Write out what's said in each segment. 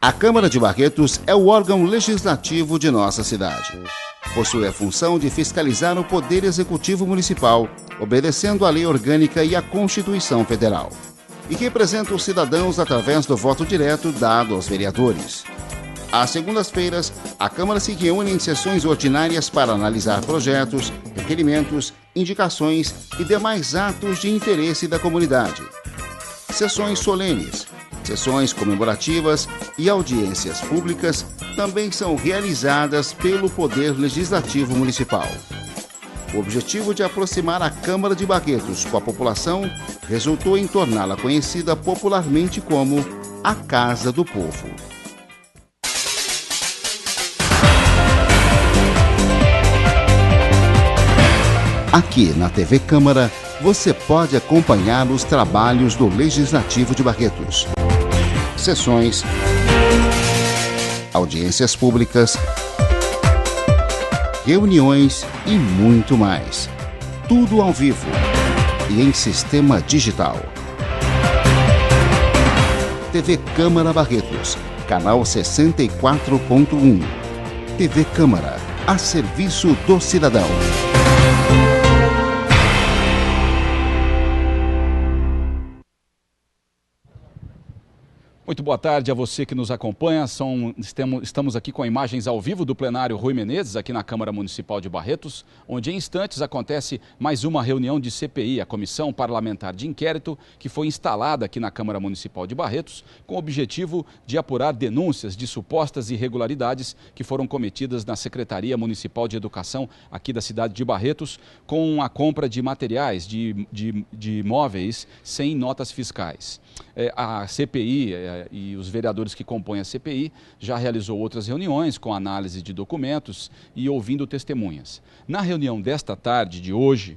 A Câmara de Barretos é o órgão legislativo de nossa cidade. Possui a função de fiscalizar o Poder Executivo Municipal, obedecendo à Lei Orgânica e à Constituição Federal. E representa os cidadãos através do voto direto dado aos vereadores. Às segundas-feiras, a Câmara se reúne em sessões ordinárias para analisar projetos, requerimentos, indicações e demais atos de interesse da comunidade. Sessões solenes, sessões comemorativas e audiências públicas também são realizadas pelo Poder Legislativo Municipal. O objetivo de aproximar a Câmara de Barretos com a população resultou em torná-la conhecida popularmente como a Casa do Povo. Aqui na TV Câmara, você pode acompanhar os trabalhos do Legislativo de Barretos. Sessões, audiências públicas, reuniões e muito mais. Tudo ao vivo e em sistema digital. TV Câmara Barretos, canal 64.1. TV Câmara, a serviço do cidadão. Muito boa tarde a você que nos acompanha. Estamos aqui com imagens ao vivo do plenário Rui Menezes, aqui na Câmara Municipal de Barretos, onde em instantes acontece mais uma reunião de CPI, a Comissão Parlamentar de Inquérito, que foi instalada aqui na Câmara Municipal de Barretos, com o objetivo de apurar denúncias de supostas irregularidades que foram cometidas na Secretaria Municipal de Educação aqui da cidade de Barretos, com a compra de materiais, de imóveis sem notas fiscais. A CPI e os vereadores que compõem a CPI já realizou outras reuniões com análise de documentos e ouvindo testemunhas. Na reunião desta tarde, de hoje,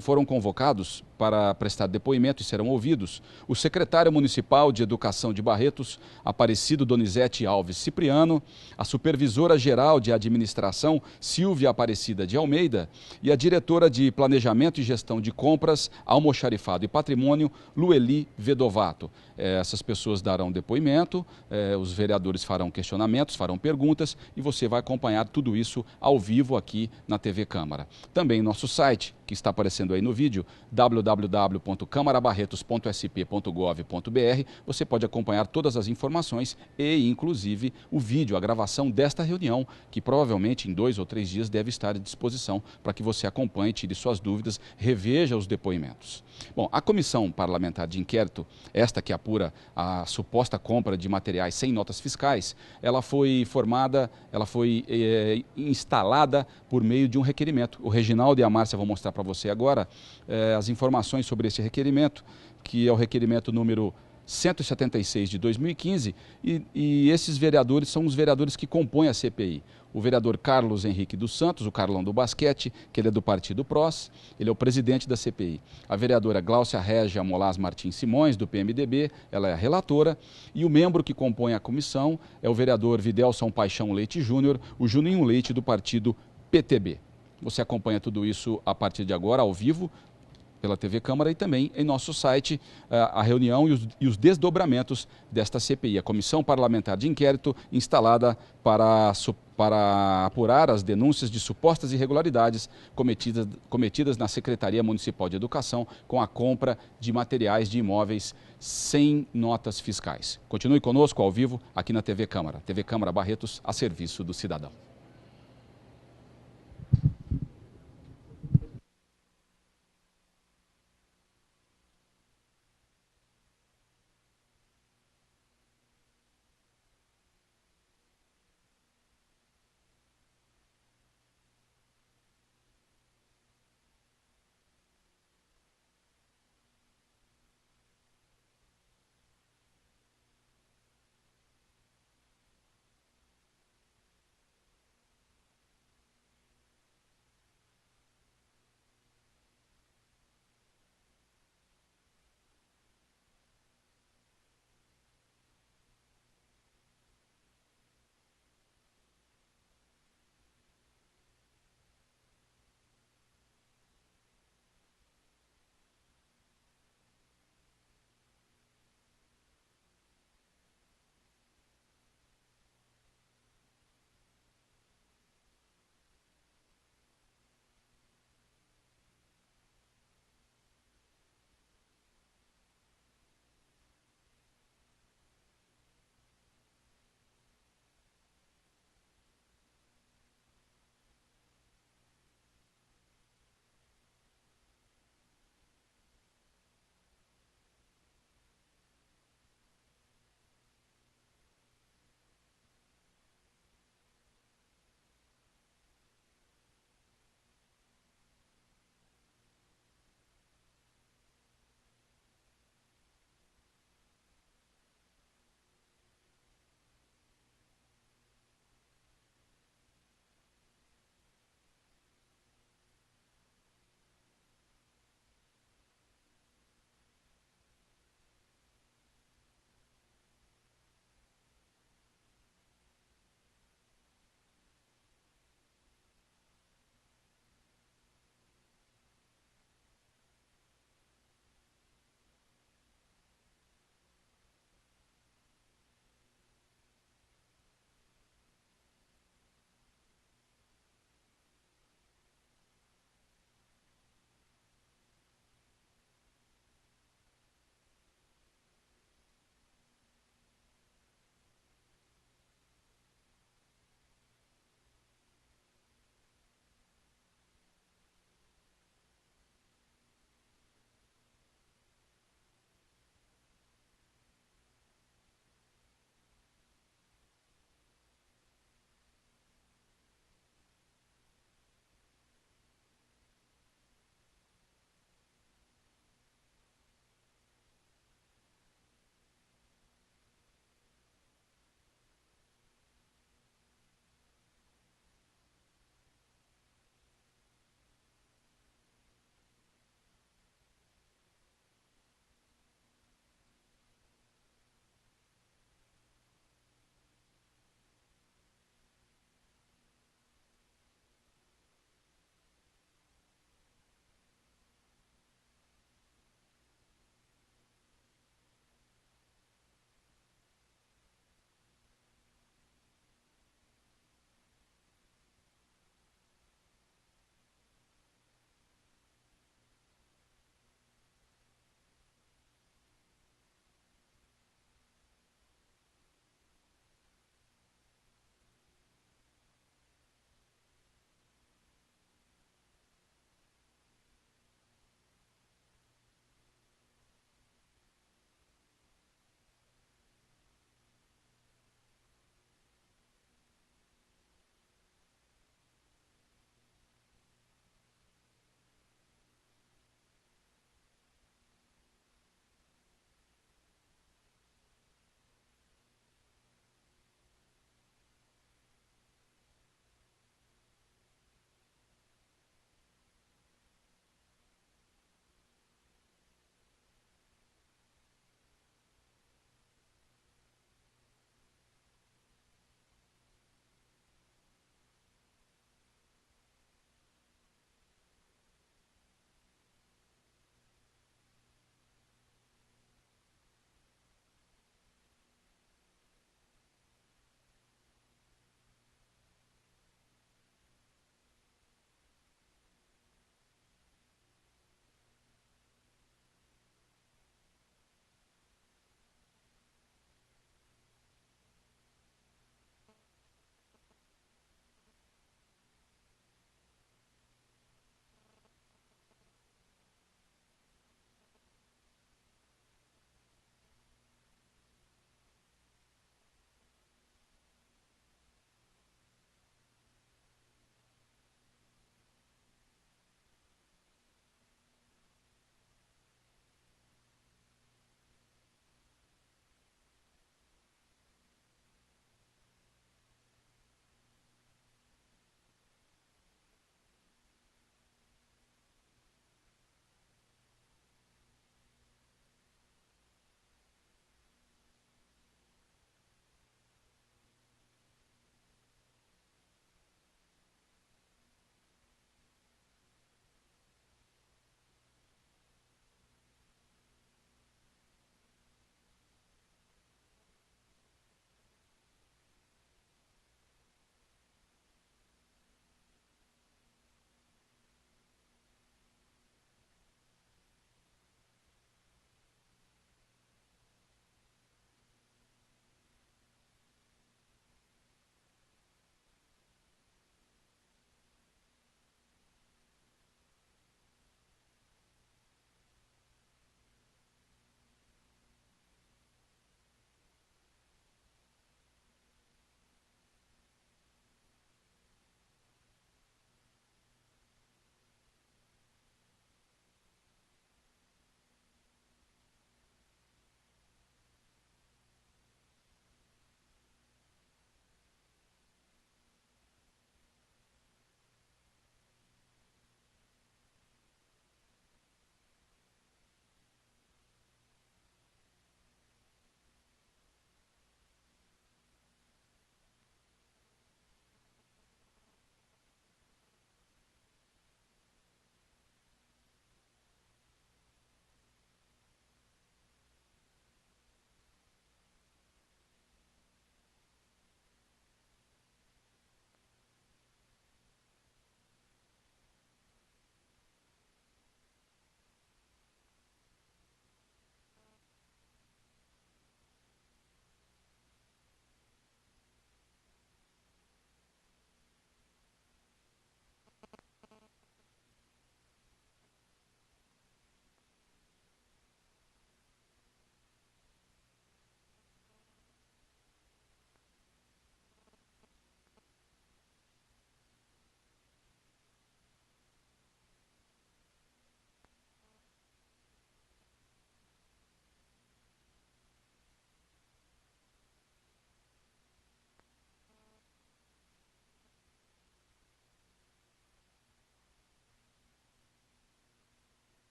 foram convocados para prestar depoimento e serão ouvidos o secretário municipal de Educação de Barretos, Aparecido Donizete Alves Cipriano, a supervisora geral de administração, Silvia Aparecida de Almeida, e a diretora de Planejamento e Gestão de Compras, Almoxarifado e Patrimônio, Lueli Vedovato. Essas pessoas darão depoimento, os vereadores farão questionamentos, farão perguntas e você vai acompanhar tudo isso ao vivo aqui na TV Câmara. Também nosso site, que está aparecendo aí no vídeo, www.camarabarretos.sp.gov.br, você pode acompanhar todas as informações e, inclusive, o vídeo, a gravação desta reunião, que provavelmente em 2 ou 3 dias deve estar à disposição para que você acompanhe, tire suas dúvidas, reveja os depoimentos. Bom, a Comissão Parlamentar de Inquérito, esta que apura a suposta compra de materiais sem notas fiscais, ela foi instalada por meio de um requerimento. O Reginaldo e a Márcia vão mostrar para você agora as informações sobre esse requerimento, que é o requerimento número 176 de 2015, e esses vereadores são os vereadores que compõem a CPI. O vereador Carlos Henrique dos Santos, o Carlão do Basquete, que ele é do Partido PROS, ele é o presidente da CPI. A vereadora Gláucia Régia Molaz Martins Simões, do PMDB, ela é a relatora, e o membro que compõe a comissão é o vereador Videlson Paixão Leite Júnior, o Juninho Leite, do Partido PTB. Você acompanha tudo isso a partir de agora, ao vivo, pela TV Câmara e também em nosso site, a reunião e os desdobramentos desta CPI, a Comissão Parlamentar de Inquérito, instalada para apurar as denúncias de supostas irregularidades cometidas na Secretaria Municipal de Educação com a compra de materiais de imóveis sem notas fiscais. Continue conosco ao vivo aqui na TV Câmara. TV Câmara Barretos, a serviço do cidadão.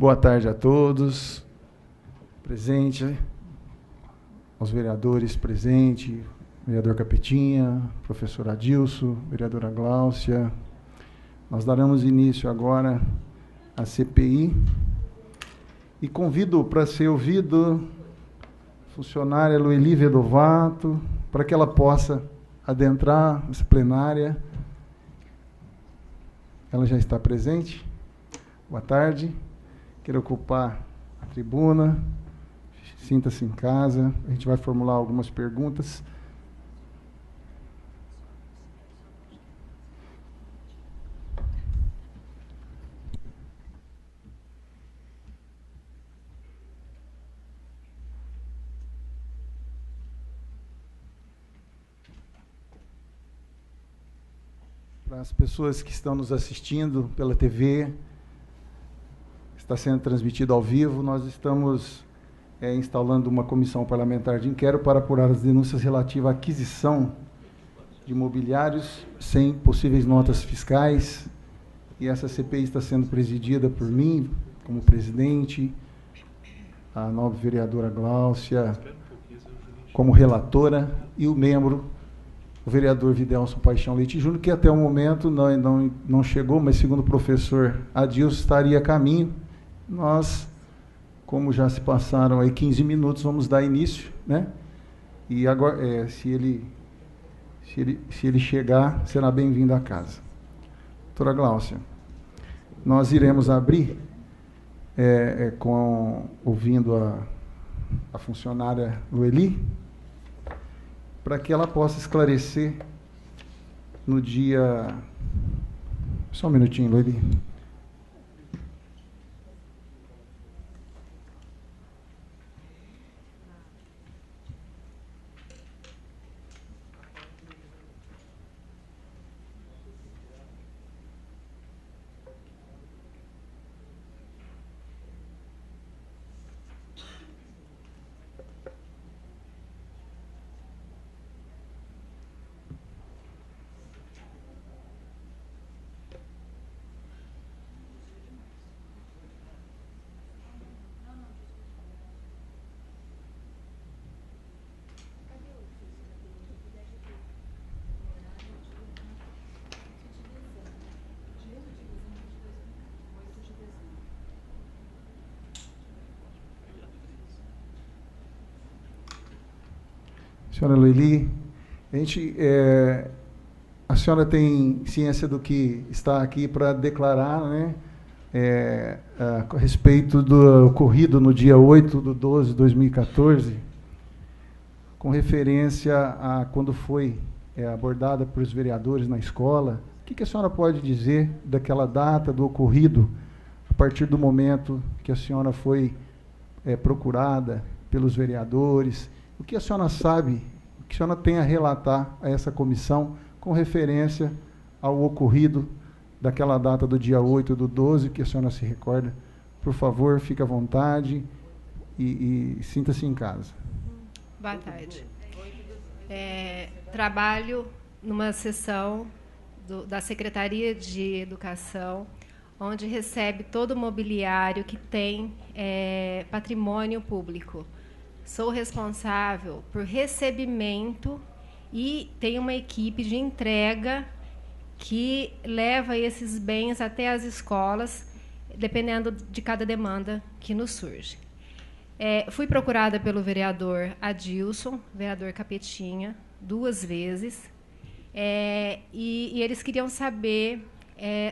Boa tarde a todos, presente, aos vereadores presentes, vereador Capetinha, professor Adilson, vereadora Gláucia. Nós daremos início agora à CPI e convido para ser ouvido a funcionária Lueli Vedovato, para que ela possa adentrar essa plenária. Ela já está presente. Boa tarde. Quero ocupar a tribuna. Sinta-se em casa. A gente vai formular algumas perguntas. Para as pessoas que estão nos assistindo pela TV, está sendo transmitido ao vivo, nós estamos instalando uma comissão parlamentar de inquérito para apurar as denúncias relativas à aquisição de imobiliários sem possíveis notas fiscais. E essa CPI está sendo presidida por mim, como presidente, a nova vereadora Gláucia, como relatora, e o membro, o vereador Videlson Paixão Leite Júnior, que até o momento não chegou, mas segundo o professor Adilson, estaria a caminho. Nós, como já se passaram aí 15 minutos, vamos dar início, né? E agora, se ele chegar, será bem-vindo à casa. Doutora Gláucia, nós iremos abrir ouvindo a funcionária Lueli, para que ela possa esclarecer no dia... Só um minutinho, Lueli. Senhora Lueli, a senhora tem ciência do que está aqui para declarar, né, a respeito do ocorrido no dia 8/12/2014, com referência a quando foi abordada por os vereadores na escola. O que a senhora pode dizer daquela data do ocorrido, a partir do momento que a senhora foi procurada pelos vereadores? O que a senhora sabe, o que a senhora tem a relatar a essa comissão com referência ao ocorrido daquela data do dia 8/12, que a senhora se recorda? Por favor, fique à vontade e sinta-se em casa. Boa tarde. Trabalho numa sessão da Secretaria de Educação, onde recebe todo o mobiliário que tem patrimônio público. Sou responsável por recebimento e tenho uma equipe de entrega que leva esses bens até as escolas, dependendo de cada demanda que nos surge. Fui procurada pelo vereador Adilson, vereador Capetinha, 2 vezes, e eles queriam saber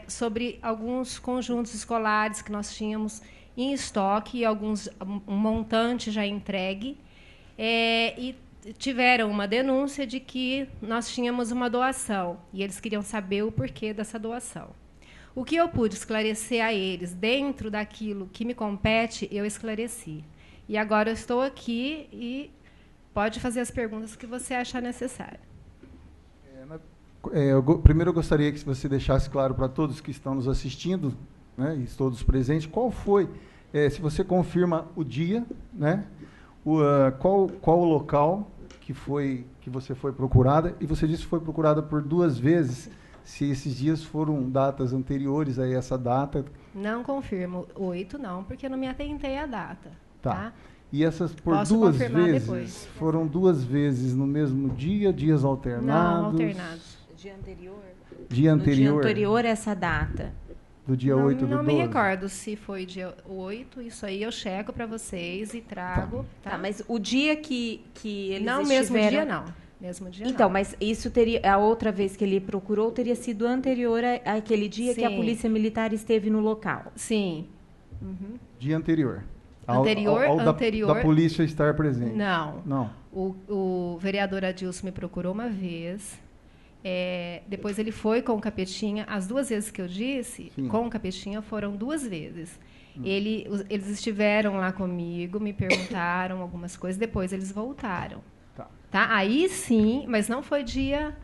sobre alguns conjuntos escolares que nós tínhamos em estoque, um montante já entregue, e tiveram uma denúncia de que nós tínhamos uma doação, e eles queriam saber o porquê dessa doação. O que eu pude esclarecer a eles, dentro daquilo que me compete, eu esclareci. E agora eu estou aqui e pode fazer as perguntas que você achar necessário. Primeiro, eu gostaria que você deixasse claro para todos que estão nos assistindo, né, e todos presentes, qual foi, se você confirma o dia, né, qual o local que você foi procurada, e você disse que foi procurada por 2 vezes se esses dias foram datas anteriores a essa data. Não confirmo. 8 não, porque eu não me atentei à data. Tá? E essas por Posso duas confirmar vezes, depois. foram 2 vezes no mesmo dia, dias alternados? Não, alternados. Dia anterior? Dia No dia anterior? anterior a essa data. Do dia 8 do 12? Não me recordo se foi dia 8, isso aí eu checo para vocês e trago. Tá, mas o dia que eles não, estiveram... mesmo dia não. Mesmo dia então, não. mas isso teria... A outra vez que ele procurou teria sido anterior àquele dia que a Sim. Polícia Militar esteve no local. Sim. Uhum. Dia anterior. Anterior, Da polícia estar presente. Não. Não. O vereador Adilson me procurou uma vez. Depois ele foi com o Capetinha. As 2 vezes que eu disse, Sim. com o Capetinha, foram 2 vezes. Eles estiveram lá comigo, me perguntaram algumas coisas, depois eles voltaram. Tá? Aí sim, mas não foi dia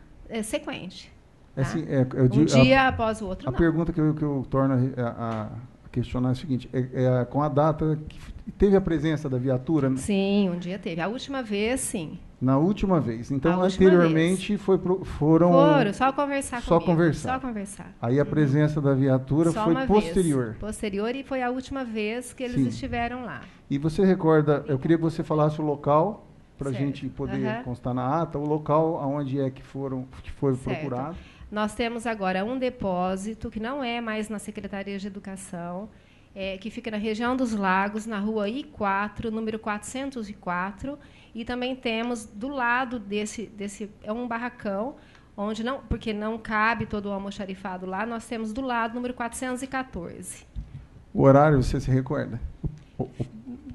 sequente. Tá? Assim, um dia após o outro, a não. pergunta que eu torno a questionar é o seguinte, com a data que teve a presença da viatura? Sim, um dia teve. A última vez, sim. Na última vez. Então, A última anteriormente, foram... Foram, só conversar Só comigo. conversar. Só conversar. Aí a presença da viatura Só foi uma posterior. Vez. Posterior, e foi a última vez que eles Sim. estiveram lá. E você recorda, eu queria que você falasse o local, para a Certo. gente poder Aham. constar na ata, o local onde é que foi Certo. procurado. Nós temos agora um depósito, que não é mais na Secretaria de Educação, que fica na região dos Lagos, na rua I4, número 404, e também temos do lado desse é um barracão, onde não, porque não cabe todo o almoxarifado lá, nós temos do lado número 414. O horário, você se recorda?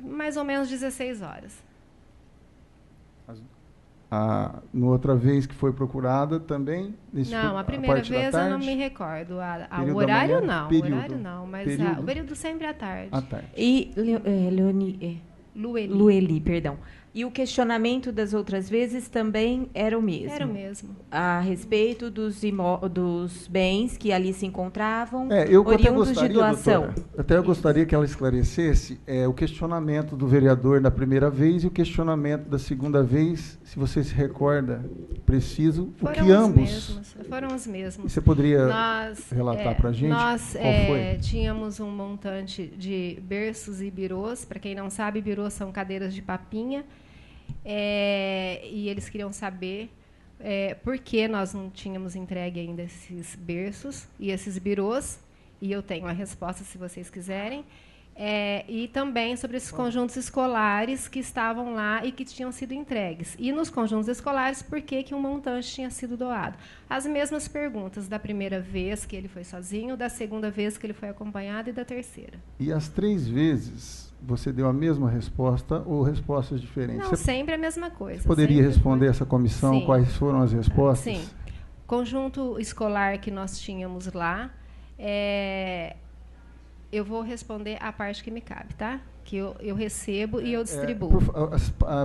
Mais ou menos 16 horas. No outra vez que foi procurada também? Não, a primeira vez eu não me recordo. O horário não. O horário não, mas o período sempre à tarde. À tarde. E Lueli, perdão. E o questionamento das outras vezes também era o mesmo? Era o mesmo. A respeito dos bens que ali se encontravam, eu oriundos até gostaria, de doação. Doutora, até eu gostaria que ela esclarecesse o questionamento do vereador da primeira vez e o questionamento da segunda vez, se você se recorda preciso, o que ambos... Foram os mesmos. Você poderia relatar para a gente nós, qual foi? Tínhamos um montante de berços e birôs. Para quem não sabe, birôs são cadeiras de papinha. E eles queriam saber por que nós não tínhamos entregue ainda esses berços e esses birôs, e eu tenho a resposta se vocês quiserem, e também sobre esses conjuntos escolares que estavam lá e que tinham sido entregues. E nos conjuntos escolares, por que um montante tinha sido doado? As mesmas perguntas da primeira vez que ele foi sozinho, da segunda vez que ele foi acompanhado e da terceira. E as 3 vezes... Você deu a mesma resposta ou respostas diferentes? Não, sempre a mesma coisa. Você poderia responder essa comissão? Sim. Quais foram as respostas? Sim. Conjunto escolar que nós tínhamos lá, eu vou responder a parte que me cabe, tá? Que eu recebo e eu distribuo.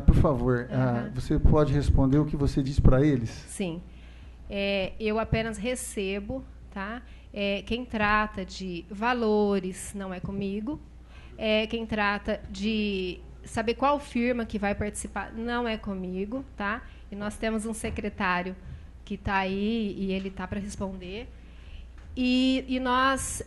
Por favor, você pode responder o que você disse para eles? Sim. Eu apenas recebo, tá? Quem trata de valores não é comigo. Quem trata de saber qual firma que vai participar não é comigo, tá? E nós temos um secretário que está aí e ele está para responder. E nós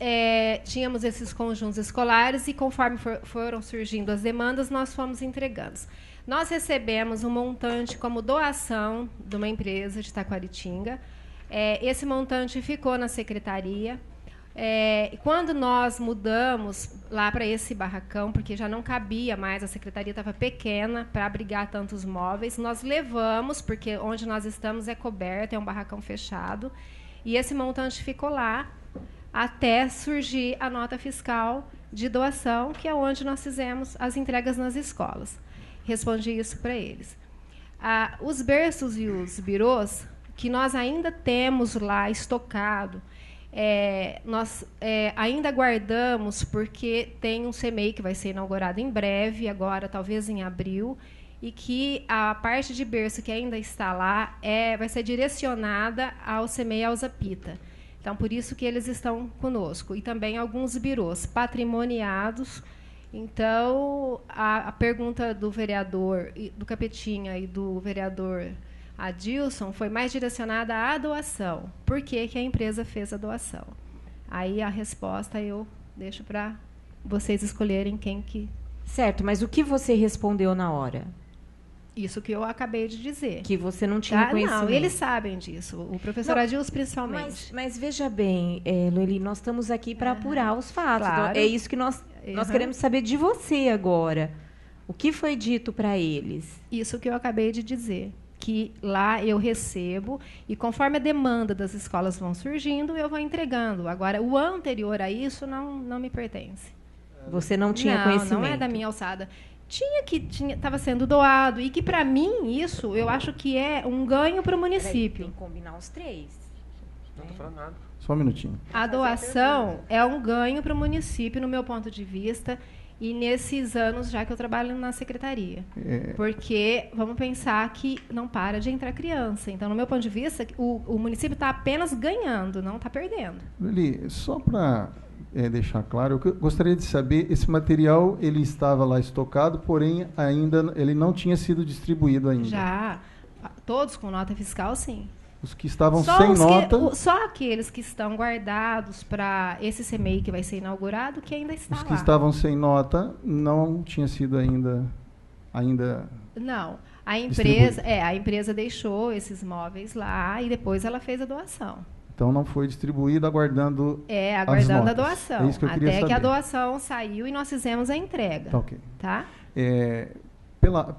tínhamos esses conjuntos escolares e, conforme foram surgindo as demandas, nós fomos entregando. Nós recebemos um montante como doação de uma empresa de Taquaritinga. Esse montante ficou na secretaria. Quando nós mudamos lá para esse barracão, porque já não cabia mais, a secretaria estava pequena para abrigar tantos móveis, nós levamos, porque onde nós estamos é coberto, é um barracão fechado, e esse montante ficou lá até surgir a nota fiscal de doação, que é onde nós fizemos as entregas nas escolas. Respondi isso para eles. Os berços e os birôs, que nós ainda temos lá estocado, nós ainda guardamos, porque tem um CMEI que vai ser inaugurado em breve, agora talvez em abril, e que a parte de berço que ainda está lá vai ser direcionada ao CMEI Alzapita. Então, por isso que eles estão conosco. E também alguns birôs patrimoniados. Então, a pergunta do vereador, do Capetinha e do vereador A Dilson foi mais direcionada à doação. Por que que a empresa fez a doação? Aí a resposta eu deixo para vocês escolherem quem que... Certo, mas o que você respondeu na hora? Isso que eu acabei de dizer. Que você não tinha conhecimento. Não, eles sabem disso. O professor Adilson, principalmente. Mas veja bem, Lueli, nós estamos aqui para apurar os fatos. Claro. É isso que nós queremos saber de você agora. O que foi dito para eles? Isso que eu acabei de dizer. Que lá eu recebo e conforme a demanda das escolas vão surgindo, eu vou entregando. Agora, o anterior a isso não me pertence. Você não tinha conhecimento? Não é da minha alçada. Estava sendo doado e que, para mim, isso eu acho que é um ganho para o município. Tem que combinar os três. Não estou falando nada. Só um minutinho. A doação é um ganho para o município, no meu ponto de vista, e nesses anos já que eu trabalho na secretaria. Porque vamos pensar que não para de entrar criança. Então, no meu ponto de vista, o município está apenas ganhando, não está perdendo. Lili, só para deixar claro, eu gostaria de saber, esse material ele estava lá estocado, porém ainda ele não tinha sido distribuído ainda. Já, todos com nota fiscal, sim. Os que estavam sem nota... Só aqueles que estão guardados para esse CMEI que vai ser inaugurado, que ainda está lá. Os que estavam sem nota não tinha sido ainda não. A empresa deixou esses móveis lá e depois ela fez a doação. Então não foi distribuído, aguardando a doação. É isso que eu queria saber. Até que a doação saiu e nós fizemos a entrega. Tá, ok. Tá?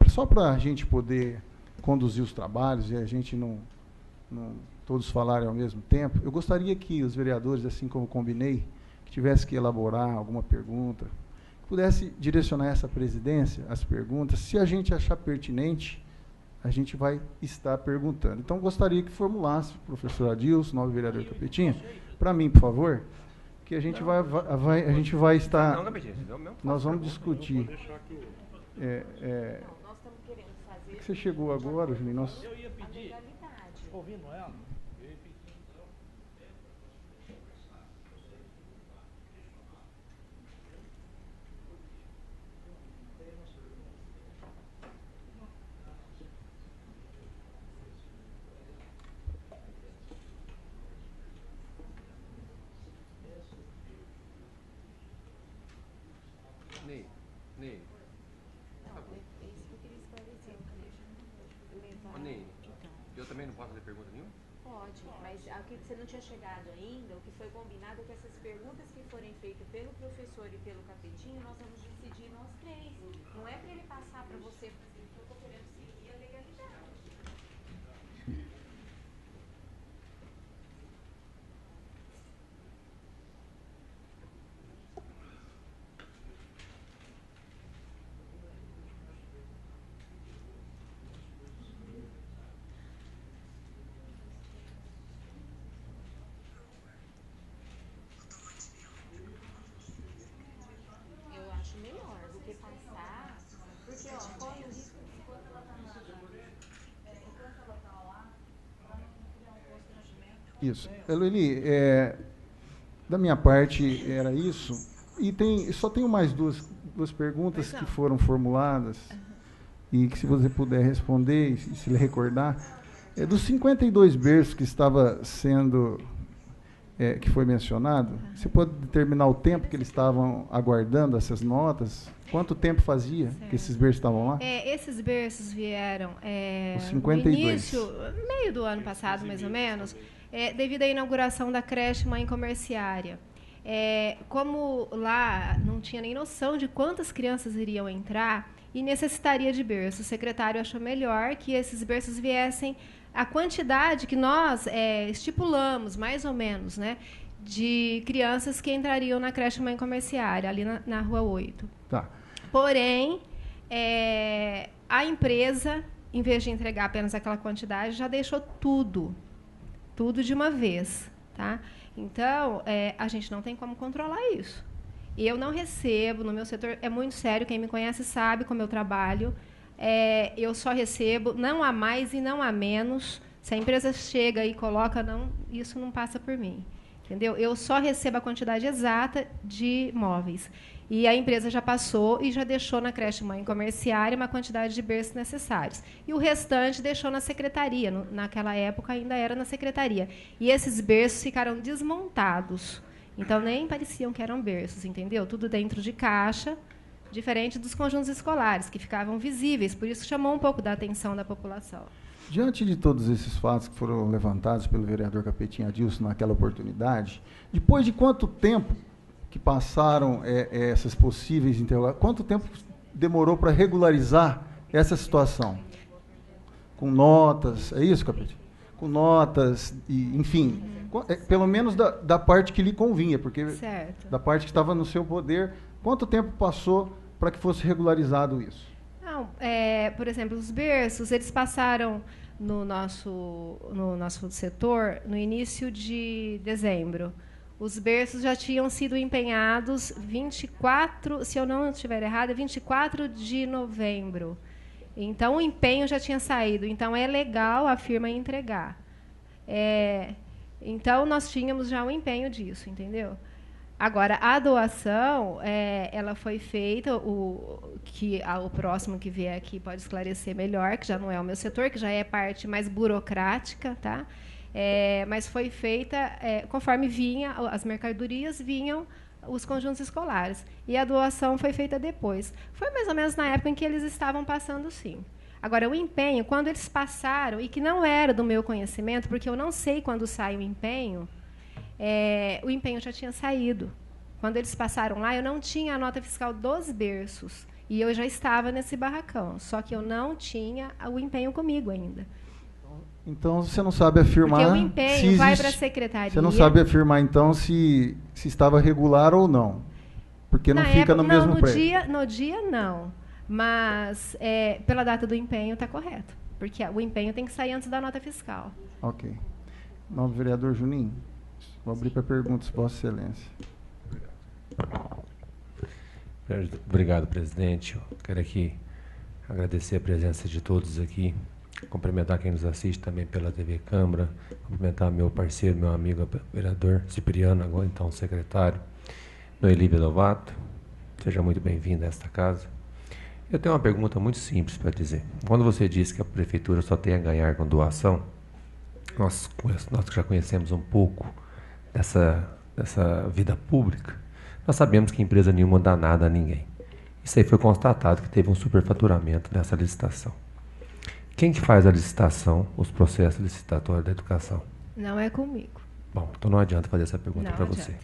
Só para a gente poder conduzir os trabalhos e a gente não todos falarem ao mesmo tempo, eu gostaria que os vereadores, assim como combinei, que tivesse que elaborar alguma pergunta, pudesse direcionar essa presidência, as perguntas, se a gente achar pertinente, a gente vai estar perguntando. Então, gostaria que formulasse, professor Adilson, novo vereador Capetinha, para mim, por favor, que a gente a gente vai estar... Nós vamos discutir. Nós estamos querendo fazer... Você chegou agora, Julinho? Eu ia pedir... Ouvindo ela? Eu ia pedir... Ney. Ney, eu também não posso fazer pergunta nenhuma? Pode, mas o que você não tinha chegado ainda, o que foi combinado é que essas perguntas que forem feitas pelo professor e pelo Capetinho, nós vamos decidir nós três. Não é para ele passar para você, porque eu estou querendo seguir a legalidade. Isso. Lueli, da minha parte era isso. E só tenho mais duas perguntas que foram formuladas e que, se você puder responder e se lhe recordar, dos 52 berços que estava sendo, que foi mencionado, você pode determinar o tempo que eles estavam aguardando essas notas? Quanto tempo fazia que esses berços estavam lá? Esses berços vieram Os 52. no meio do ano passado, mais ou menos, devido à inauguração da creche Mãe Comerciária. Como lá não tinha nem noção de quantas crianças iriam entrar e necessitaria de berço, o secretário achou melhor que esses berços viessem a quantidade que nós estipulamos, mais ou menos, né, de crianças que entrariam na creche Mãe Comerciária, ali na Rua 8. Tá. Porém, a empresa, em vez de entregar apenas aquela quantidade, já deixou tudo de uma vez, tá? Então, a gente não tem como controlar isso. Eu não recebo, no meu setor, é muito sério, quem me conhece sabe como eu trabalho, eu só recebo, não há mais e não há menos. Se a empresa chega e coloca, não, isso não passa por mim. entendeu? Eu só recebo a quantidade exata de móveis. E a empresa já passou e já deixou na creche mãe comerciária uma quantidade de berços necessários. E o restante deixou na secretaria. Naquela época ainda era na secretaria. E esses berços ficaram desmontados. Então nem pareciam que eram berços, entendeu? Tudo dentro de caixa, diferente dos conjuntos escolares, que ficavam visíveis. Por isso chamou um pouco da atenção da população. Diante de todos esses fatos que foram levantados pelo vereador Capetinho Adilson naquela oportunidade, depois de quanto tempo que passaram essas possíveis interrogações, quanto tempo demorou para regularizar essa situação? Com notas, é isso, Capetinho? Com notas, e, enfim, pelo menos da parte que lhe convinha, porque certo. Da parte que estava no seu poder, quanto tempo passou para que fosse regularizado isso? Não, por exemplo, os berços, eles passaram no nosso setor no início de dezembro. Os berços já tinham sido empenhados 24, se eu não estiver errado, 24 de novembro. Então, o empenho já tinha saído. Então, é legal a firma entregar. Então, nós tínhamos já o empenho disso, entendeu? Agora, a doação, ela foi feita, o próximo que vier aqui pode esclarecer melhor, que já não é o meu setor, que já é parte mais burocrática, tá? Mas foi feita conforme as mercadorias vinham os conjuntos escolares. E a doação foi feita depois. Foi mais ou menos na época em que eles estavam passando, sim. Agora, o empenho, quando eles passaram, e que não era do meu conhecimento, porque eu não sei quando sai o empenho já tinha saído. Quando eles passaram lá, eu não tinha a nota fiscal dos berços. E eu já estava nesse barracão. Só que eu não tinha o empenho comigo ainda. Então, você não sabe afirmar... Porque o empenho vai para a secretaria... Você não sabe afirmar, então, se estava regular ou não. Porque não fica no mesmo prédio. No dia, não. Mas, pela data do empenho, está correto. Porque o empenho tem que sair antes da nota fiscal. Ok. Novo vereador Juninho, vou abrir para perguntas, Vossa Excelência. Obrigado, presidente. Eu quero aqui agradecer a presença de todos aqui. Cumprimentar quem nos assiste também pela TV Câmara, cumprimentar meu parceiro, meu amigo, vereador Cipriano, agora então secretário, Noeli Belovato. Seja muito bem-vindo a esta casa. Eu tenho uma pergunta muito simples para dizer. Quando você disse que a prefeitura só tem a ganhar com doação, nós já conhecemos um pouco dessa vida pública, nós sabemos que empresa nenhuma dá nada a ninguém. Isso aí foi constatado que teve um superfaturamento nessa licitação. Quem que faz a licitação, os processos licitatórios da educação? Não é comigo. Bom, então não adianta fazer essa pergunta para você.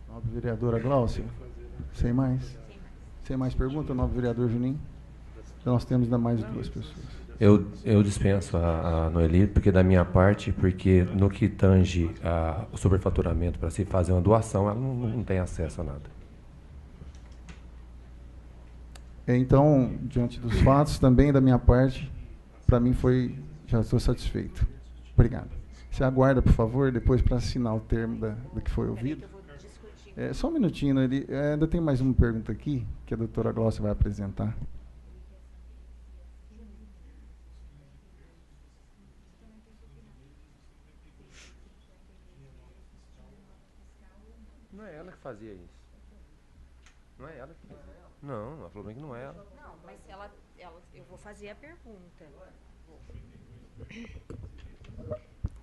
Nobre vereadora Gláucia, sem mais? Sem mais pergunta, nobre vereador Juninho? Nós temos ainda mais duas pessoas. Eu dispenso a Noeli, porque da minha parte, porque no que tange o superfaturamento para se fazer uma doação, ela não tem acesso a nada. Então, diante dos fatos, também da minha parte, para mim já estou satisfeito. Obrigado. Você aguarda, por favor, depois para assinar o termo do que foi ouvido. Só um minutinho, Noeli. Ainda tem mais uma pergunta aqui, que a doutora Gláucia vai apresentar. Não é ela que fazia isso. Não é ela que fazia. Não, ela falou bem que não é ela. Não, mas eu vou fazer a pergunta.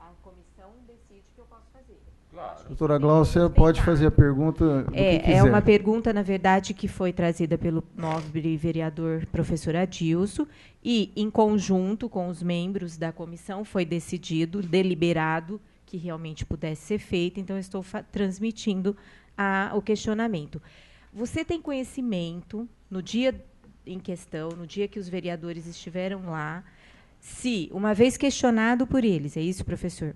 A comissão decide que eu posso fazer. Claro. Doutora Gláucia, pode fazer a pergunta do que quiser. É uma pergunta, na verdade, que foi trazida pelo nobre vereador professor Adilson e, em conjunto com os membros da comissão, foi decidido, deliberado, que realmente pudesse ser feito. Então, eu estou transmitindo o questionamento. Você tem conhecimento, no dia em questão, no dia que os vereadores estiveram lá, se, uma vez questionado por eles, é isso, professor?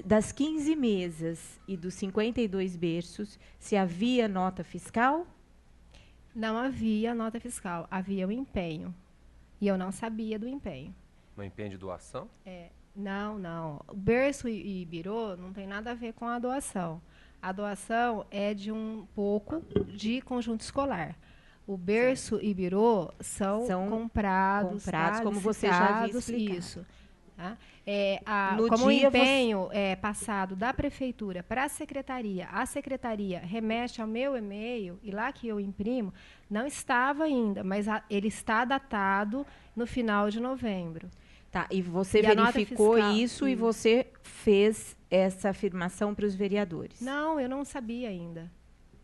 Das 15 mesas e dos 52 berços, se havia nota fiscal? Não havia nota fiscal, havia o empenho. E eu não sabia do empenho. Um empenho de doação? Não. O berço e birô não tem nada a ver com a doação. A doação é de um pouco de conjunto escolar. O berço e birô são comprados, como você já havia explicado. Isso. Tá? Como o empenho passado da prefeitura para a secretaria remete ao meu e-mail, e lá que eu imprimo, não estava ainda, mas ele está datado no final de novembro. Tá, e você verificou isso e você fez essa afirmação para os vereadores? Não, eu não sabia ainda.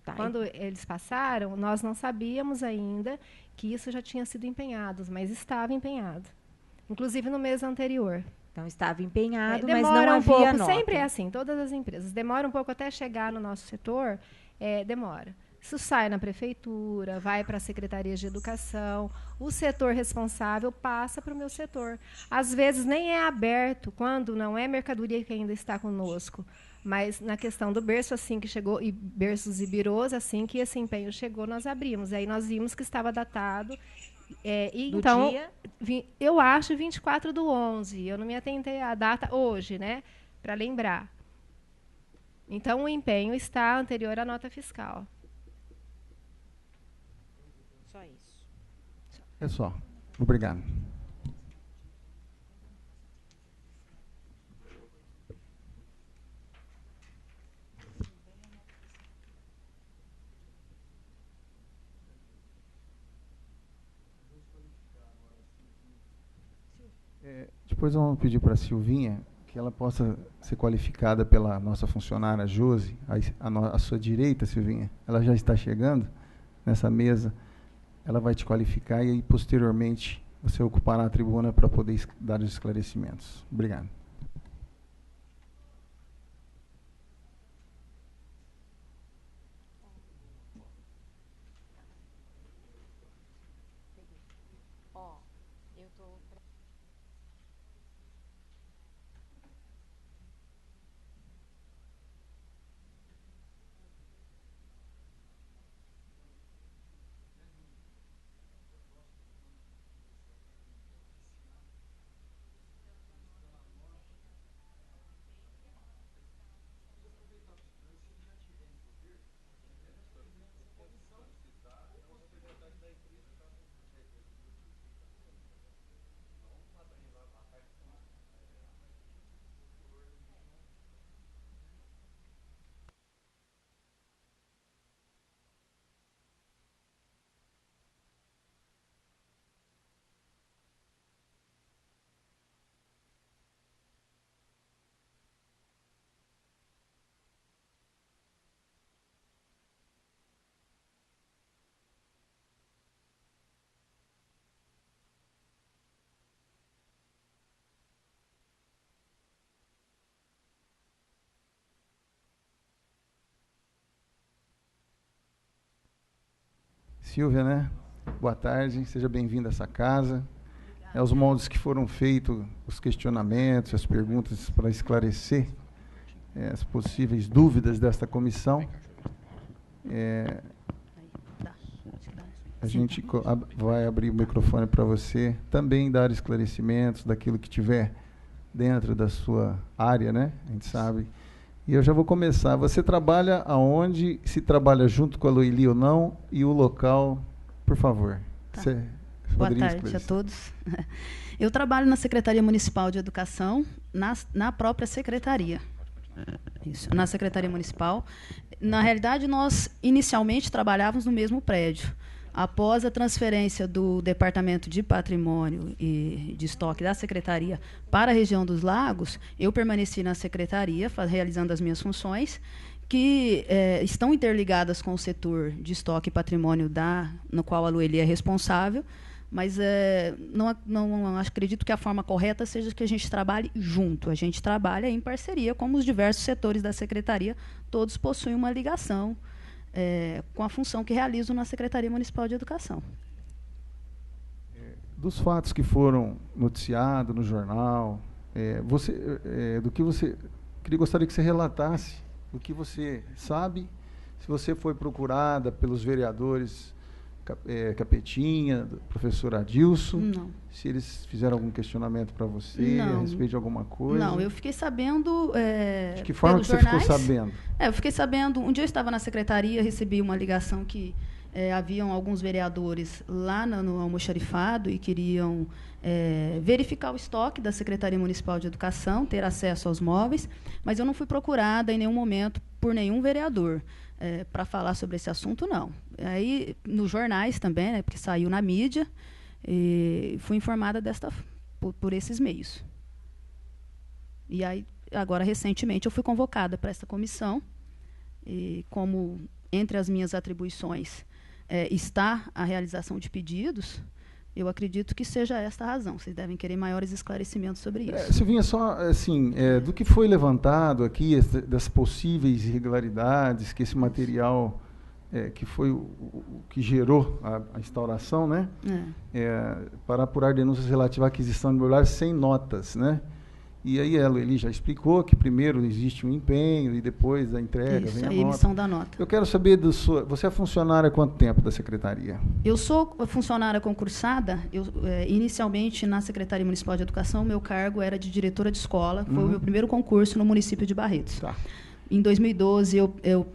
Tá, quando eles passaram, nós não sabíamos ainda que isso já tinha sido empenhado, mas estava empenhado. Inclusive no mês anterior. Então, estava empenhado, mas não havia pouco, nota. Sempre é assim, todas as empresas. Demora um pouco até chegar no nosso setor, demora. Isso sai na prefeitura, vai para a Secretaria de Educação, o setor responsável passa para o meu setor. Às vezes nem é aberto, quando não é mercadoria que ainda está conosco. Mas na questão do berço, assim que chegou, e berços e birôs, assim que esse empenho chegou, nós abrimos. Aí nós vimos que estava datado. Então, eu acho 24/11. Eu não me atentei à data hoje, né? Para lembrar. Então, o empenho está anterior à nota fiscal. Só isso. É só. Obrigado. Depois vamos pedir para a Silvinha que ela possa ser qualificada pela nossa funcionária Josi, à sua direita, Silvinha. Ela já está chegando nessa mesa. Ela vai te qualificar e aí, posteriormente, você ocupará a tribuna para poder dar os esclarecimentos. Obrigado. Silvia, né? Boa tarde, seja bem-vinda a essa casa. Os moldes que foram feitos, os questionamentos, as perguntas para esclarecer as possíveis dúvidas desta comissão. A gente vai abrir o microfone para você também dar esclarecimentos daquilo que tiver dentro da sua área, né? A gente sabe. E eu já vou começar. Você trabalha aonde? Se trabalha junto com a Loeli ou não? E o local, por favor. Tá. Boa tarde a todos. Eu trabalho na Secretaria Municipal de Educação, na própria secretaria. Isso, na Secretaria Municipal. Na realidade, nós inicialmente trabalhávamos no mesmo prédio. Após a transferência do Departamento de Patrimônio e de Estoque da Secretaria para a região dos Lagos, eu permaneci na Secretaria, realizando as minhas funções, que estão interligadas com o setor de Estoque e Patrimônio, no qual a Loeli é responsável, mas não acredito que a forma correta seja que a gente trabalhe junto. A gente trabalha em parceria, como os diversos setores da Secretaria, todos possuem uma ligação com a função que realizam na Secretaria Municipal de Educação. Dos fatos que foram noticiados no jornal, gostaria que você relatasse o que você sabe, se você foi procurada pelos vereadores Capetinha, professor Adilson, não. Se eles fizeram algum questionamento para você a respeito de alguma coisa. Não, eu fiquei sabendo de que forma que você ficou sabendo? Eu fiquei sabendo, um dia eu estava na secretaria, recebi uma ligação que haviam alguns vereadores lá no almoxarifado e queriam verificar o estoque da Secretaria Municipal de Educação, ter acesso aos móveis, mas eu não fui procurada em nenhum momento por nenhum vereador para falar sobre esse assunto, não. Aí, nos jornais também, né, porque saiu na mídia, e fui informada por esses meios. E aí, agora, recentemente, eu fui convocada para essa comissão, e como entre as minhas atribuições está a realização de pedidos, eu acredito que seja esta a razão. Vocês devem querer maiores esclarecimentos sobre isso. Silvinha, só assim, do que foi levantado aqui, das possíveis irregularidades, que esse material que foi o que gerou a instauração, né? Para apurar denúncias relativas à aquisição de imobiliário sem notas, né? E aí a Eli já explicou que primeiro existe um empenho e depois a entrega, isso, vem a emissão da nota. Eu quero saber você é funcionária há quanto tempo da Secretaria? Eu sou funcionária concursada. Inicialmente, na Secretaria Municipal de Educação, meu cargo era de diretora de escola. Foi o meu primeiro concurso no município de Barretos. Tá. Em 2012, eu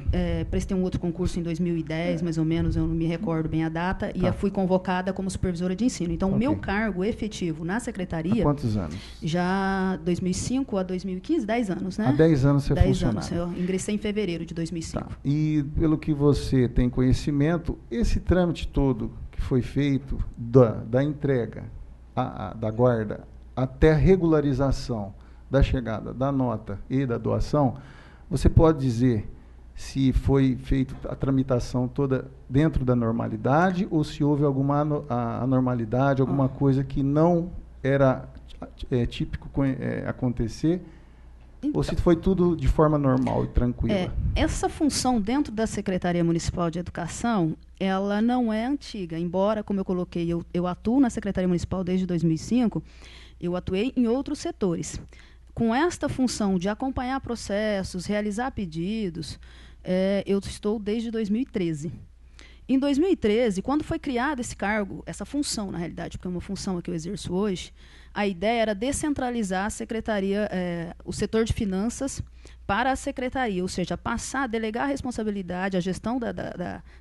prestei um outro concurso em 2010, mais ou menos, eu não me recordo bem a data, e fui convocada como supervisora de ensino. Então, o meu cargo efetivo na secretaria... Há quantos anos? Já 2005 a 2015, 10 anos, né? Há 10 anos você é 10 funcionária. anos, eu ingressei em fevereiro de 2005. Tá. E, pelo que você tem conhecimento, esse trâmite todo que foi feito da entrega, da guarda, até a regularização da chegada da nota e da doação... Você pode dizer se foi feita a tramitação toda dentro da normalidade ou se houve alguma anormalidade, alguma coisa que não era típico acontecer, ou se foi tudo de forma normal e tranquila? Essa função dentro da Secretaria Municipal de Educação, ela não é antiga, embora, como eu coloquei, eu atuo na Secretaria Municipal desde 2005, eu atuei em outros setores. Com esta função de acompanhar processos, realizar pedidos, eu estou desde 2013. Em 2013, quando foi criado esse cargo, essa função, na realidade, porque é uma função que eu exerço hoje, a ideia era descentralizar a secretaria, o setor de finanças para a secretaria, ou seja, delegar a responsabilidade, a gestão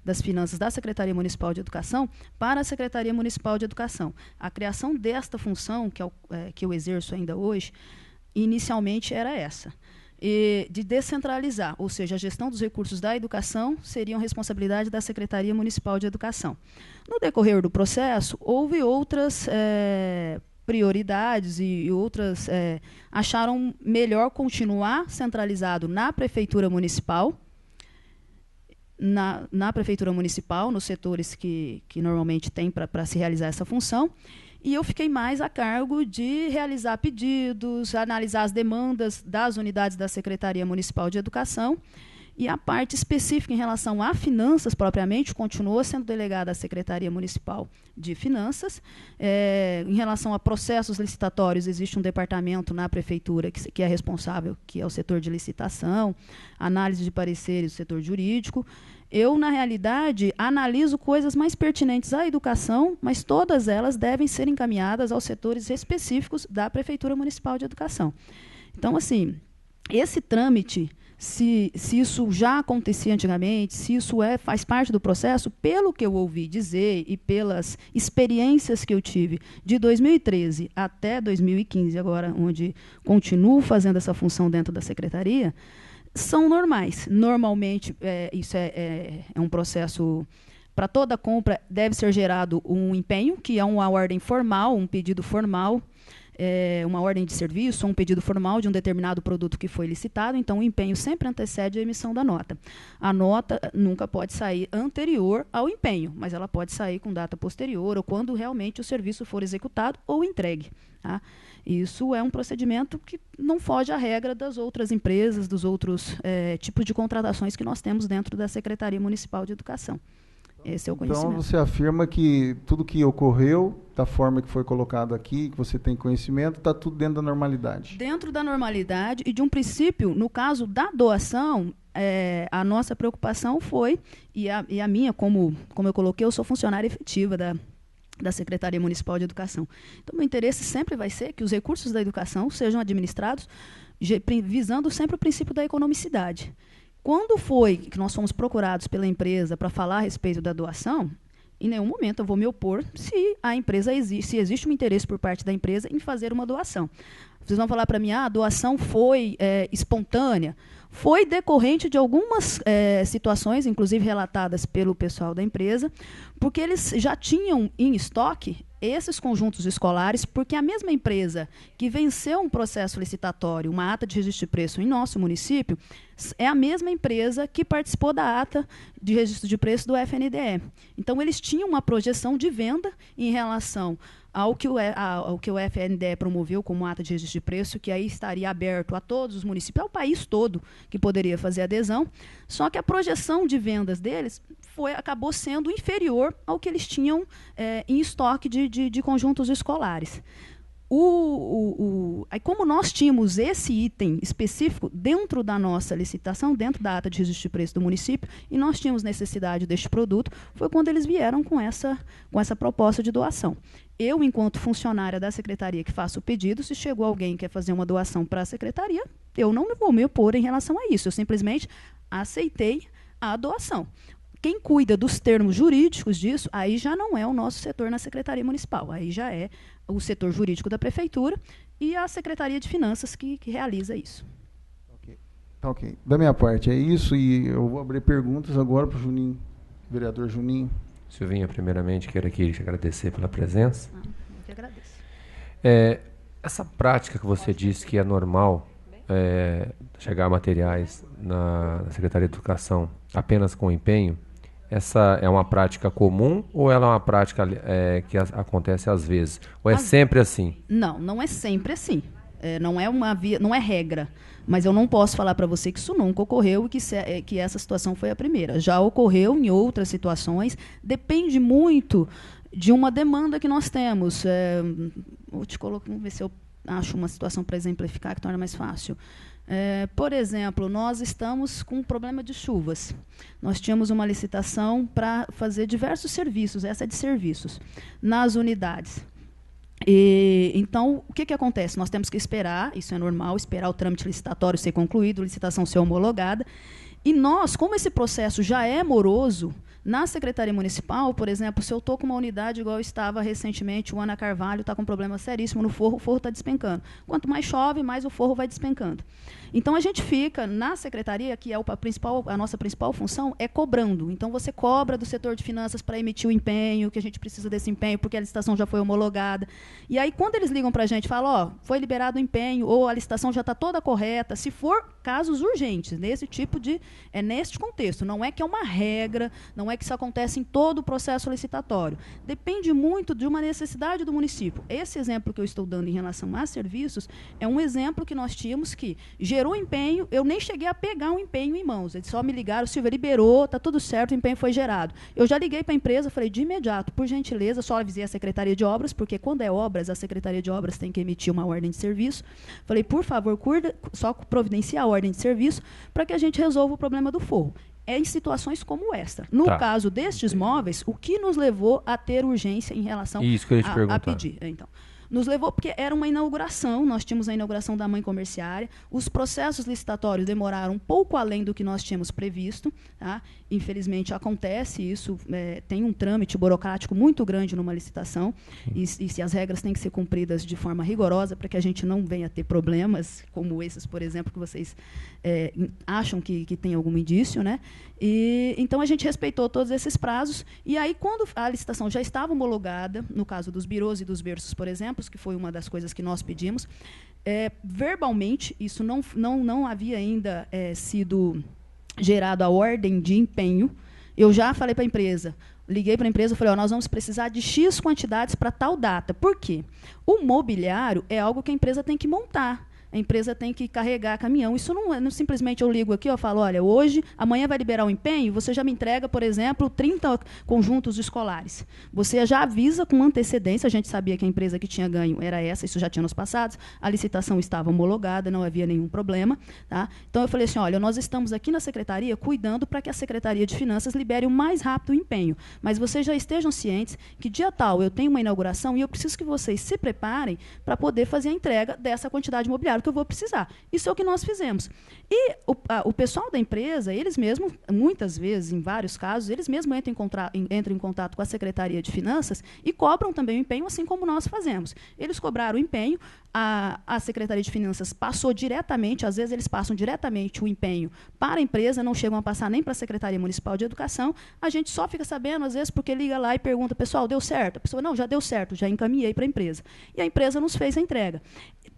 das finanças da Secretaria Municipal de Educação para a Secretaria Municipal de Educação. A criação desta função, que eu exerço ainda hoje, inicialmente era essa, de descentralizar, ou seja, a gestão dos recursos da educação seriam responsabilidade da Secretaria Municipal de Educação. No decorrer do processo, houve outras prioridades e outras acharam melhor continuar centralizado na Prefeitura Municipal, na Prefeitura Municipal, nos setores que normalmente tem para se realizar essa função. E eu fiquei mais a cargo de realizar pedidos, analisar as demandas das unidades da Secretaria Municipal de Educação. E a parte específica em relação a finanças, propriamente, continuou sendo delegada à Secretaria Municipal de Finanças. Em relação a processos licitatórios, existe um departamento na Prefeitura que é responsável, que é o setor de licitação, análise de pareceres, o setor jurídico. Eu, na realidade, analiso coisas mais pertinentes à educação, mas todas elas devem ser encaminhadas aos setores específicos da Prefeitura Municipal de Educação. Então, assim, esse trâmite, se isso já acontecia antigamente, se isso faz parte do processo, pelo que eu ouvi dizer e pelas experiências que eu tive de 2013 até 2015, agora onde continuo fazendo essa função dentro da secretaria, são normais. Normalmente, isso é um processo... Para toda compra, deve ser gerado um empenho, que é uma ordem formal, um pedido formal, uma ordem de serviço, um pedido formal de um determinado produto que foi licitado. Então, o empenho sempre antecede a emissão da nota. A nota nunca pode sair anterior ao empenho, mas ela pode sair com data posterior ou quando realmente o serviço for executado ou entregue. Tá? Isso é um procedimento que não foge à regra das outras empresas, dos outros tipos de contratações que nós temos dentro da Secretaria Municipal de Educação. Esse é o conhecimento. Então, você afirma que tudo que ocorreu, da forma que foi colocado aqui, que você tem conhecimento, está tudo dentro da normalidade? Dentro da normalidade e de um princípio, no caso da doação, a nossa preocupação foi, e a minha, como eu coloquei, eu sou funcionária efetiva da Secretaria Municipal de Educação. Então, meu interesse sempre vai ser que os recursos da educação sejam administrados visando sempre o princípio da economicidade. Quando foi que nós fomos procurados pela empresa para falar a respeito da doação, em nenhum momento eu vou me opor se a empresa se existe um interesse por parte da empresa em fazer uma doação. Vocês vão falar para mim, a doação foi espontânea. Foi decorrente de algumas situações, inclusive relatadas pelo pessoal da empresa, porque eles já tinham em estoque esses conjuntos escolares, porque a mesma empresa que venceu um processo licitatório, uma ata de registro de preço em nosso município, é a mesma empresa que participou da ata de registro de preço do FNDE. Então, eles tinham uma projeção de venda em relação ao que o FNDE promoveu como ata de registro de preço, que aí estaria aberto a todos os municípios, ao país todo, que poderia fazer adesão, só que a projeção de vendas deles acabou sendo inferior ao que eles tinham em estoque de conjuntos escolares. Aí, como nós tínhamos esse item específico dentro da nossa licitação, dentro da ata de registro de preço do município, e nós tínhamos necessidade deste produto, foi quando eles vieram com essa proposta de doação. Eu, enquanto funcionária da secretaria que faço o pedido, se chegou alguém que quer fazer uma doação para a secretaria, eu não vou me opor em relação a isso. Eu simplesmente aceitei a doação. Quem cuida dos termos jurídicos disso, aí já não é o nosso setor na Secretaria Municipal, aí já é o setor jurídico da Prefeitura e a Secretaria de Finanças que realiza isso. Ok. Da minha parte, é isso, e eu vou abrir perguntas agora para o Juninho, vereador Juninho. Silvinha, primeiramente, quero aqui te agradecer pela presença. Eu que agradeço. Essa prática que você disse que é normal, chegar materiais na Secretaria de Educação apenas com empenho, essa é uma prática comum ou ela é uma prática que acontece às vezes? Ou é sempre assim? Não, não é sempre assim. Não é regra. Mas eu não posso falar para você que isso nunca ocorreu e que essa situação foi a primeira. Já ocorreu em outras situações. Depende muito de uma demanda que nós temos. Vamos ver se eu acho uma situação para exemplificar que torna mais fácil. Por exemplo, nós estamos com um problema de chuvas. Nós tínhamos uma licitação para fazer diversos serviços, essa é de serviços, nas unidades. Então, o que acontece? Nós temos que esperar, isso é normal, esperar o trâmite licitatório ser concluído, a licitação ser homologada. E nós, como esse processo já é moroso, na Secretaria Municipal, por exemplo, se eu estou com uma unidade igual eu estava recentemente, o Ana Carvalho está com um problema seríssimo no forro, o forro está despencando. Quanto mais chove, mais o forro vai despencando. Então, a gente fica na Secretaria, que é a nossa principal função, é cobrando. Então, você cobra do setor de finanças para emitir o empenho, que a gente precisa desse empenho, porque a licitação já foi homologada. E aí, quando eles ligam para a gente e falam, foi liberado o empenho, ou a licitação já está toda correta, se for casos urgentes, nesse contexto. Não é que é uma regra, não é que isso acontece em todo o processo licitatório. Depende muito de uma necessidade do município. Esse exemplo que eu estou dando em relação a serviços é um exemplo que nós tínhamos que gerou empenho, eu nem cheguei a pegar um empenho em mãos. Eles só me ligaram, Silvia, liberou, está tudo certo, o empenho foi gerado. Eu já liguei para a empresa, falei, de imediato, por gentileza, só avisei a Secretaria de Obras, porque quando é obras, a Secretaria de Obras tem que emitir uma ordem de serviço. Falei, por favor, só providenciar a ordem de serviço para que a gente resolva o problema do forro. Em situações como esta. No caso destes móveis, o que nos levou a ter urgência em relação a pedir? Então, nos levou porque era uma inauguração, nós tínhamos a inauguração da mãe comerciária, os processos licitatórios demoraram um pouco além do que nós tínhamos previsto, tá? Infelizmente acontece isso, tem um trâmite burocrático muito grande numa licitação, e se as regras têm que ser cumpridas de forma rigorosa para que a gente não venha a ter problemas como esses, por exemplo, que vocês acham que tem algum indício, né? Então, a gente respeitou todos esses prazos, e aí, quando a licitação já estava homologada, no caso dos birôs e dos berços, por exemplo, que foi uma das coisas que nós pedimos, verbalmente, isso não havia ainda sido gerado a ordem de empenho. Eu já falei para a empresa, liguei para a empresa e falei, nós vamos precisar de X quantidades para tal data. Por quê? O mobiliário é algo que a empresa tem que montar. A empresa tem que carregar caminhão. Isso não simplesmente eu ligo aqui, eu falo, olha, amanhã vai liberar o empenho, você já me entrega, por exemplo, 30 conjuntos escolares. Você já avisa com antecedência, a gente sabia que a empresa que tinha ganho era essa, isso já tinha nos passados, a licitação estava homologada, não havia nenhum problema. Tá? Então, eu falei assim, olha, nós estamos aqui na Secretaria cuidando para que a Secretaria de Finanças libere o mais rápido o empenho. Mas vocês já estejam cientes que dia tal eu tenho uma inauguração e eu preciso que vocês se preparem para poder fazer a entrega dessa quantidade de mobiliário, que eu vou precisar. Isso é o que nós fizemos. E o pessoal da empresa, eles mesmos, muitas vezes, em vários casos, eles mesmos entram em contato com a Secretaria de Finanças e cobram também o empenho, assim como nós fazemos. Eles cobraram o empenho, a Secretaria de Finanças passou diretamente, às vezes eles passam diretamente o empenho para a empresa, não chegam a passar nem para a Secretaria Municipal de Educação, a gente só fica sabendo, às vezes, porque liga lá e pergunta, pessoal, deu certo? A pessoa, não, já deu certo, já encaminhei para a empresa. E a empresa nos fez a entrega.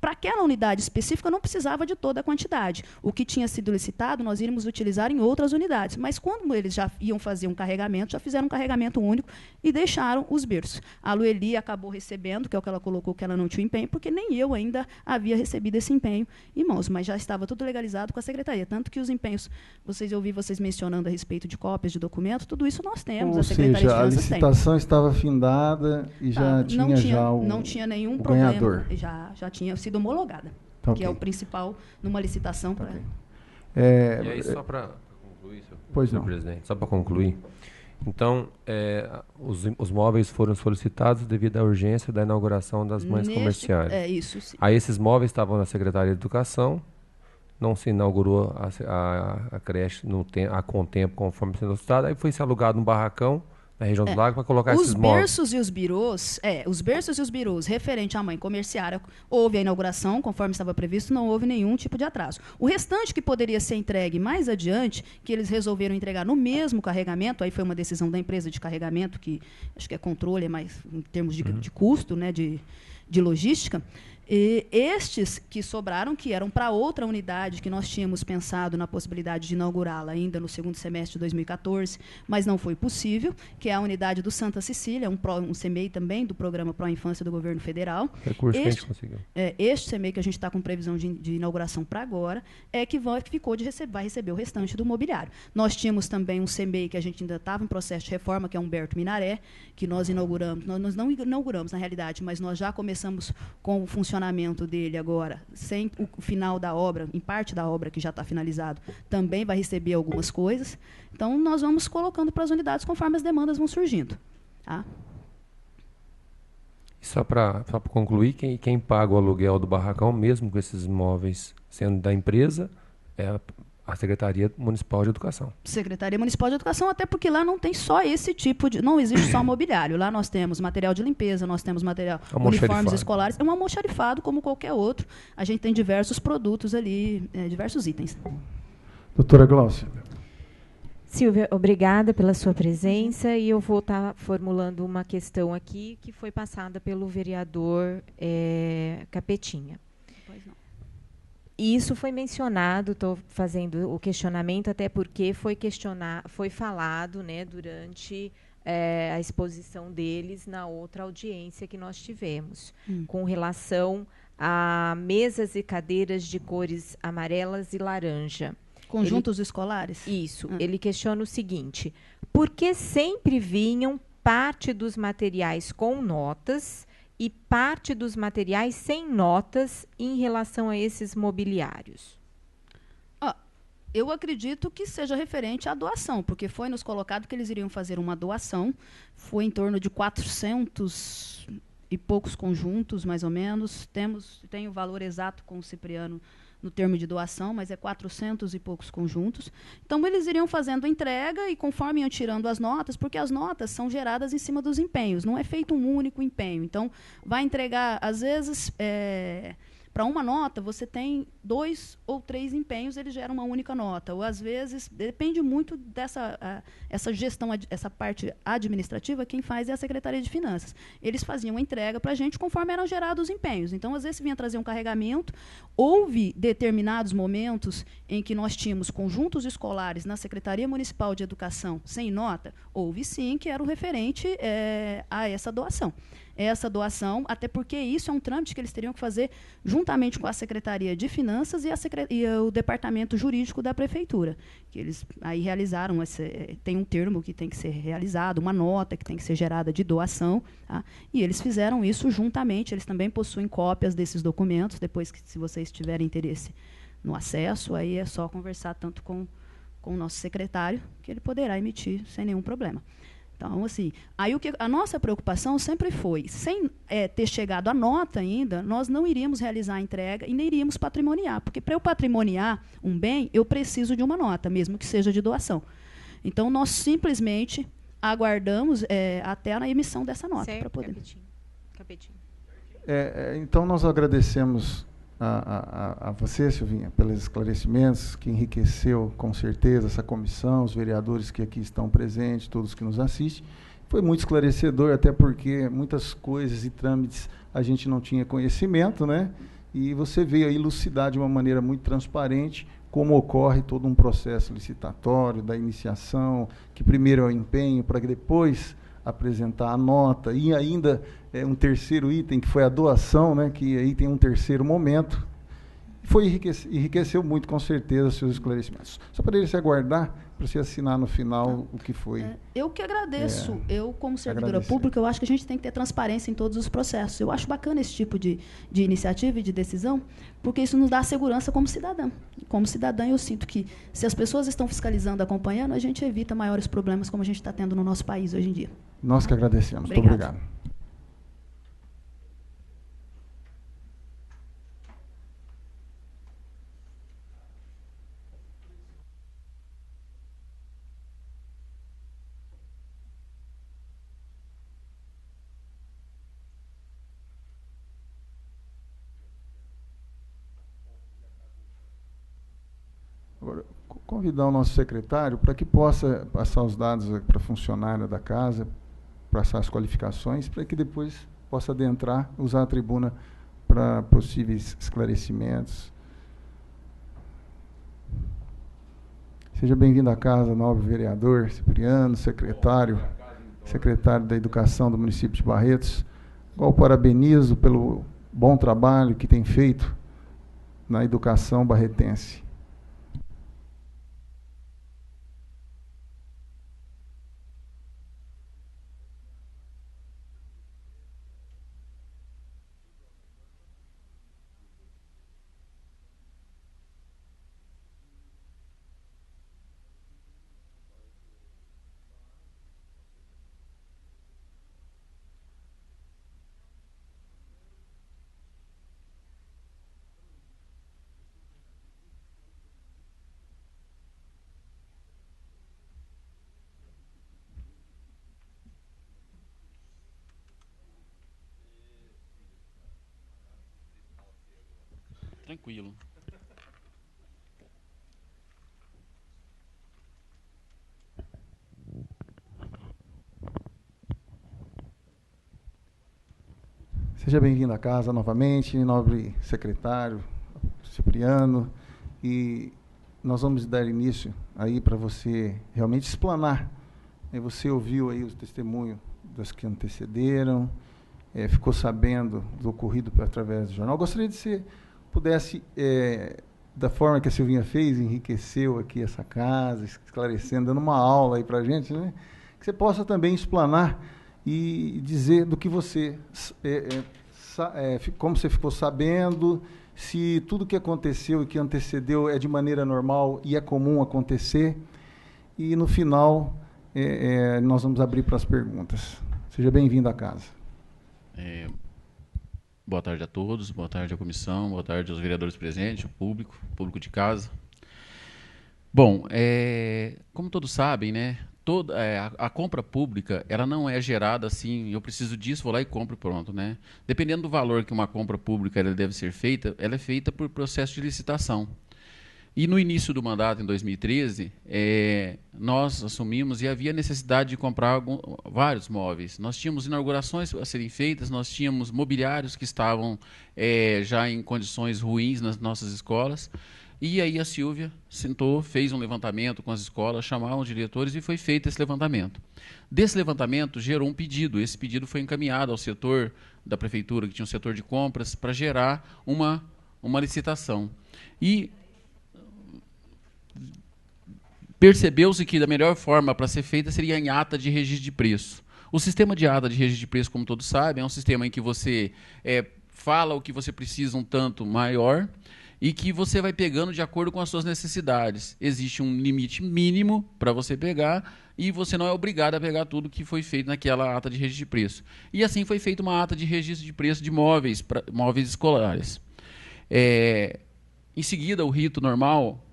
Para aquela unidade específica, não precisava de toda a quantidade. O que tinha sido licitado, nós iríamos utilizar em outras unidades. Mas, quando eles já iam fazer um carregamento, já fizeram um carregamento único e deixaram os berços. A Lueli acabou recebendo, que é o que ela colocou, que ela não tinha empenho, porque nem eu ainda havia recebido esse empenho em mãos, mas já estava tudo legalizado com a Secretaria. Tanto que os empenhos, eu ouvi vocês mencionando a respeito de cópias de documento, tudo isso nós temos, Ou a Secretaria seja, de Finanças tem. A licitação estava findada e já não tinha nenhum problema. Ganhador. Já tinha sido homologada, que é o principal numa licitação. Okay. E aí, só para concluir, senhor presidente, só para concluir, então, os móveis foram solicitados devido à urgência da inauguração das mães comerciais. Isso, sim. Aí esses móveis estavam na Secretaria de Educação, não se inaugurou a creche com tempo, conforme sendo solicitado, aí foi se alugado um barracão na região do Lago para colocar esses móveis. Os berços e os birôs referente à mãe comerciária, houve a inauguração, conforme estava previsto, não houve nenhum tipo de atraso. O restante que poderia ser entregue mais adiante, que eles resolveram entregar no mesmo carregamento, aí foi uma decisão da empresa de carregamento, que acho que é controle, é mais em termos de custo, né, de logística. E estes que sobraram, que eram para outra unidade, que nós tínhamos pensado na possibilidade de inaugurá-la ainda no segundo semestre de 2014, mas não foi possível, que é a unidade do Santa Cecília, um CMEI também, do Programa Pro Infância do Governo Federal. Recurso que a gente conseguiu. Este CMEI que a gente está com previsão de inauguração para agora, vai receber o restante do mobiliário. Nós tínhamos também um CMEI que a gente ainda estava em processo de reforma, que é Humberto Minaré, que nós inauguramos. Nós não inauguramos, na realidade, mas nós já começamos com o funcionamento dele agora, sem o final da obra, em parte da obra que já está finalizado, também vai receber algumas coisas. Então, nós vamos colocando para as unidades conforme as demandas vão surgindo. Tá? Só para concluir, quem paga o aluguel do barracão, mesmo com esses imóveis sendo da empresa, é a Secretaria Municipal de Educação. Secretaria Municipal de Educação, até porque lá não tem só esse tipo de... Não existe só mobiliário. Lá nós temos material de limpeza, nós temos uniformes escolares. É um almoxarifado como qualquer outro. A gente tem diversos produtos ali, diversos itens. Doutora Gláucia. Silvia, obrigada pela sua presença. E eu vou estar formulando uma questão aqui que foi passada pelo vereador Capetinha. E isso foi mencionado, estou fazendo o questionamento, até porque foi falado, né, durante a exposição deles na outra audiência que nós tivemos, com relação a mesas e cadeiras de cores amarelas e laranja. Conjuntos escolares? Isso. Ele questiona o seguinte: por que sempre vinham parte dos materiais com notas e parte dos materiais sem notas em relação a esses mobiliários? Eu acredito que seja referente à doação, porque foi nos colocado que eles iriam fazer uma doação, foi em torno de 400 e poucos conjuntos, mais ou menos. Tem o valor exato com o Cipriano no termo de doação, mas é 400 e poucos conjuntos. Então, eles iriam fazendo entrega e conforme iam tirando as notas, porque as notas são geradas em cima dos empenhos, não é feito um único empenho. Então, vai entregar, às vezes, para uma nota, você tem 2 ou 3 empenhos, ele gera uma única nota. Ou, às vezes, depende muito essa gestão, essa parte administrativa, quem faz é a Secretaria de Finanças. Eles faziam a entrega para a gente conforme eram gerados os empenhos. Então, às vezes, vinha trazer um carregamento. Houve determinados momentos em que nós tínhamos conjuntos escolares na Secretaria Municipal de Educação sem nota. Houve, sim, que era o referente a essa doação. Essa doação, até porque isso é um trâmite que eles teriam que fazer juntamente com a Secretaria de Finanças e o Departamento Jurídico da Prefeitura, que eles aí realizaram, tem um termo que tem que ser realizado, uma nota que tem que ser gerada de doação, tá? E eles fizeram isso juntamente, eles também possuem cópias desses documentos, depois que, se vocês tiverem interesse no acesso, aí é só conversar tanto com o nosso secretário, que ele poderá emitir sem nenhum problema. Então, assim, aí a nossa preocupação sempre foi, sem ter chegado a nota ainda, nós não iríamos realizar a entrega e nem iríamos patrimoniar, porque para eu patrimoniar um bem, eu preciso de uma nota, mesmo que seja de doação. Então, nós simplesmente aguardamos até a emissão dessa nota. Para poder... Capetinho. Então, nós agradecemos a você, Silvinha, pelos esclarecimentos, que enriqueceu, com certeza, essa comissão, os vereadores que aqui estão presentes, todos que nos assistem. Foi muito esclarecedor, até porque muitas coisas e trâmites a gente não tinha conhecimento, né? E você veio a elucidar de uma maneira muito transparente como ocorre todo um processo licitatório, da iniciação, que primeiro é o empenho, para que depois apresentar a nota, e ainda um terceiro item, que foi a doação, né, que aí tem um terceiro momento. Enriqueceu muito, com certeza, seus esclarecimentos. Só para eles se aguardar, para você assinar no final o que foi. Eu que agradeço. Eu, como servidora pública, eu acho que a gente tem que ter transparência em todos os processos. Eu acho bacana esse tipo de iniciativa e de decisão, porque isso nos dá segurança como cidadã. Como cidadã, eu sinto que, se as pessoas estão fiscalizando, acompanhando, a gente evita maiores problemas como a gente está tendo no nosso país hoje em dia. Nós que agradecemos. Muito obrigado. Agora, convidar o nosso secretário para que possa passar os dados para a funcionária da casa, passar as qualificações, para que depois possa adentrar, usar a tribuna para possíveis esclarecimentos. Seja bem-vindo à casa, nobre vereador Cipriano, secretário da Educação do município de Barretos. Igual parabenizo pelo bom trabalho que tem feito na educação barretense. Tranquilo. Seja bem-vindo à casa novamente, nobre secretário Cipriano, e nós vamos dar início aí para você realmente explanar. Você ouviu aí os testemunhos das que antecederam, ficou sabendo do ocorrido através do jornal. Gostaria de você pudesse, da forma que a Silvinha fez, enriqueceu aqui essa casa, esclarecendo, dando uma aula aí para a gente, né? Que você possa também explanar e dizer do que você, como você ficou sabendo, se tudo que aconteceu e que antecedeu é de maneira normal e é comum acontecer. E, no final, nós vamos abrir para as perguntas. Seja bem-vindo à casa. Boa tarde a todos, boa tarde à comissão, boa tarde aos vereadores presentes, o público de casa. Bom, como todos sabem, né, a compra pública, ela não é gerada assim, eu preciso disso, vou lá e compro e pronto, né? Dependendo do valor que uma compra pública ela deve ser feita, ela é feita por processo de licitação. E no início do mandato, em 2013, nós assumimos e havia necessidade de comprar vários móveis. Nós tínhamos inaugurações a serem feitas, nós tínhamos mobiliários que estavam já em condições ruins nas nossas escolas. E aí a Silvia sentou, fez um levantamento com as escolas, chamaram os diretores e foi feito esse levantamento. Desse levantamento gerou um pedido. Esse pedido foi encaminhado ao setor da prefeitura, que tinha um setor de compras, para gerar uma licitação. E percebeu-se que a melhor forma para ser feita seria em ata de registro de preço. O sistema de ata de registro de preço, como todos sabem, é um sistema em que você fala o que você precisa um tanto maior e que você vai pegando de acordo com as suas necessidades. Existe um limite mínimo para você pegar e você não é obrigado a pegar tudo que foi feito naquela ata de registro de preço. E assim foi feita uma ata de registro de preço de móveis, móveis escolares. Em seguida, o rito normal,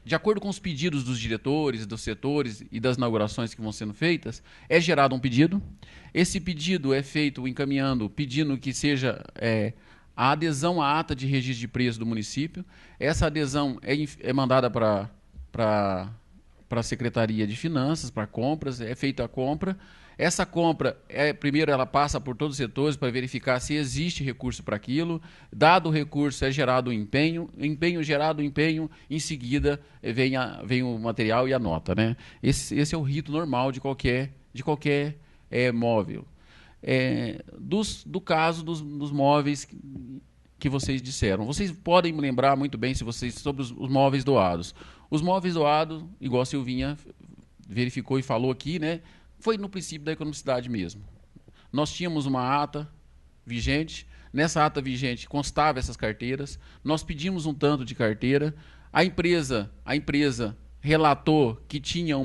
de acordo com os pedidos dos diretores, dos setores e das inaugurações que vão sendo feitas, é gerado um pedido. Esse pedido é feito encaminhando, pedindo que seja a adesão à ata de registro de preço do município. Essa adesão é mandada para a Secretaria de Finanças, para compras, é feita a compra. Essa compra, primeiro ela passa por todos os setores para verificar se existe recurso para aquilo. Dado o recurso, é gerado o empenho. Gerado o empenho, em seguida vem o material e a nota, né? Esse é o rito normal de qualquer móvel. Do caso dos móveis que vocês disseram. Vocês podem me lembrar muito bem sobre os móveis doados. Os móveis doados, igual a Silvinha verificou e falou aqui, né? Foi no princípio da economicidade mesmo. Nós tínhamos uma ata vigente, nessa ata vigente constava essas carteiras, nós pedimos um tanto de carteira, a empresa relatou que tinha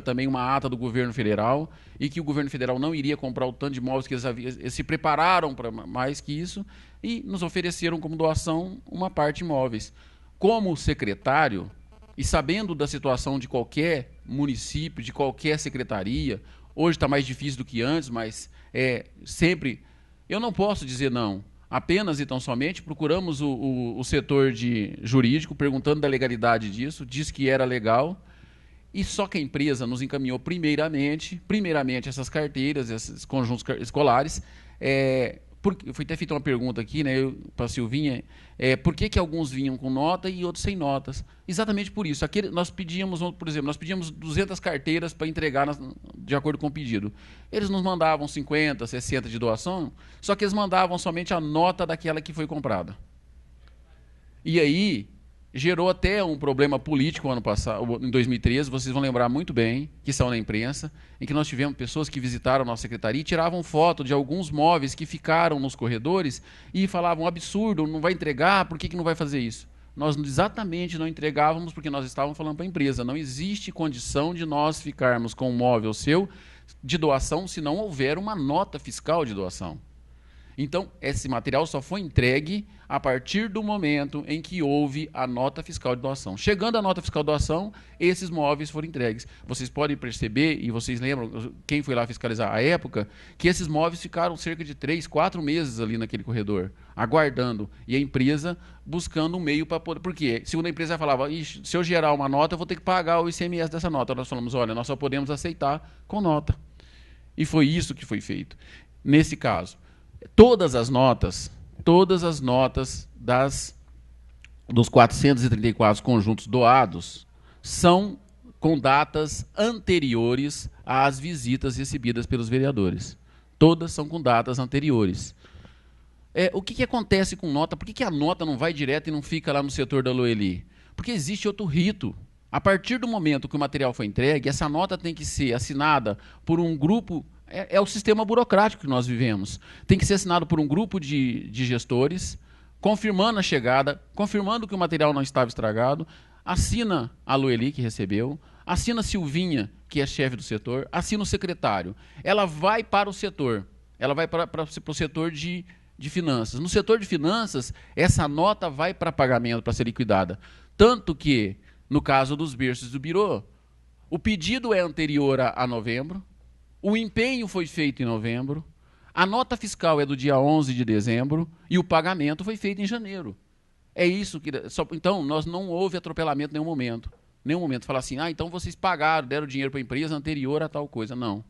também uma ata do governo federal e que o governo federal não iria comprar o tanto de imóveis que eles se prepararam para mais que isso e nos ofereceram como doação uma parte de imóveis. Como secretário, e sabendo da situação de qualquer município, de qualquer secretaria, hoje está mais difícil do que antes, mas sempre, eu não posso dizer não. Apenas e tão somente procuramos o setor jurídico, perguntando da legalidade disso, disse que era legal, e só que a empresa nos encaminhou primeiramente essas carteiras, esses conjuntos escolares. Foi até feita uma pergunta aqui, né, para a Silvinha, por que alguns vinham com nota e outros sem notas? Exatamente por isso. Nós pedíamos, por exemplo, 200 carteiras para entregar de acordo com o pedido. Eles nos mandavam 50, 60 de doação, só que eles mandavam somente a nota daquela que foi comprada. E aí gerou até um problema político ano passado, em 2013, vocês vão lembrar muito bem, que são na imprensa, em que nós tivemos pessoas que visitaram a nossa secretaria e tiravam foto de alguns móveis que ficaram nos corredores e falavam, absurdo, não vai entregar, por que não vai fazer isso? Nós exatamente não entregávamos porque nós estávamos falando para a empresa, não existe condição de nós ficarmos com um móvel seu de doação se não houver uma nota fiscal de doação. Então, esse material só foi entregue a partir do momento em que houve a nota fiscal de doação. Chegando a nota fiscal de doação, esses móveis foram entregues. Vocês podem perceber, e vocês lembram, quem foi lá fiscalizar à época, que esses móveis ficaram cerca de 3, 4 meses ali naquele corredor, aguardando. E a empresa buscando um meio para poder... Porque, segundo a empresa, falava, se eu gerar uma nota, eu vou ter que pagar o ICMS dessa nota. Nós falamos, olha, nós só podemos aceitar com nota. E foi isso que foi feito. Nesse caso, todas as notas dos 434 conjuntos doados são com datas anteriores às visitas recebidas pelos vereadores. Todas são com datas anteriores. O que acontece com nota? Por que a nota não vai direto e não fica lá no setor da Loeli? Porque existe outro rito. A partir do momento que o material foi entregue, essa nota tem que ser assinada por um grupo... É o sistema burocrático que nós vivemos. Tem que ser assinado por um grupo de gestores, confirmando a chegada, confirmando que o material não estava estragado, assina a Loeli, que recebeu, assina a Silvinha, que é chefe do setor, assina o secretário. Ela vai para o setor, ela vai para o setor de finanças. No setor de finanças, essa nota vai para pagamento, para ser liquidada. Tanto que, no caso dos berços do Birô, o pedido é anterior a novembro, o empenho foi feito em novembro, a nota fiscal é do dia 11 de dezembro e o pagamento foi feito em janeiro. É isso que... Então, não houve atropelamento em nenhum momento. Nenhum momento. Falar assim, então vocês pagaram, deram dinheiro para a empresa anterior a tal coisa. Não.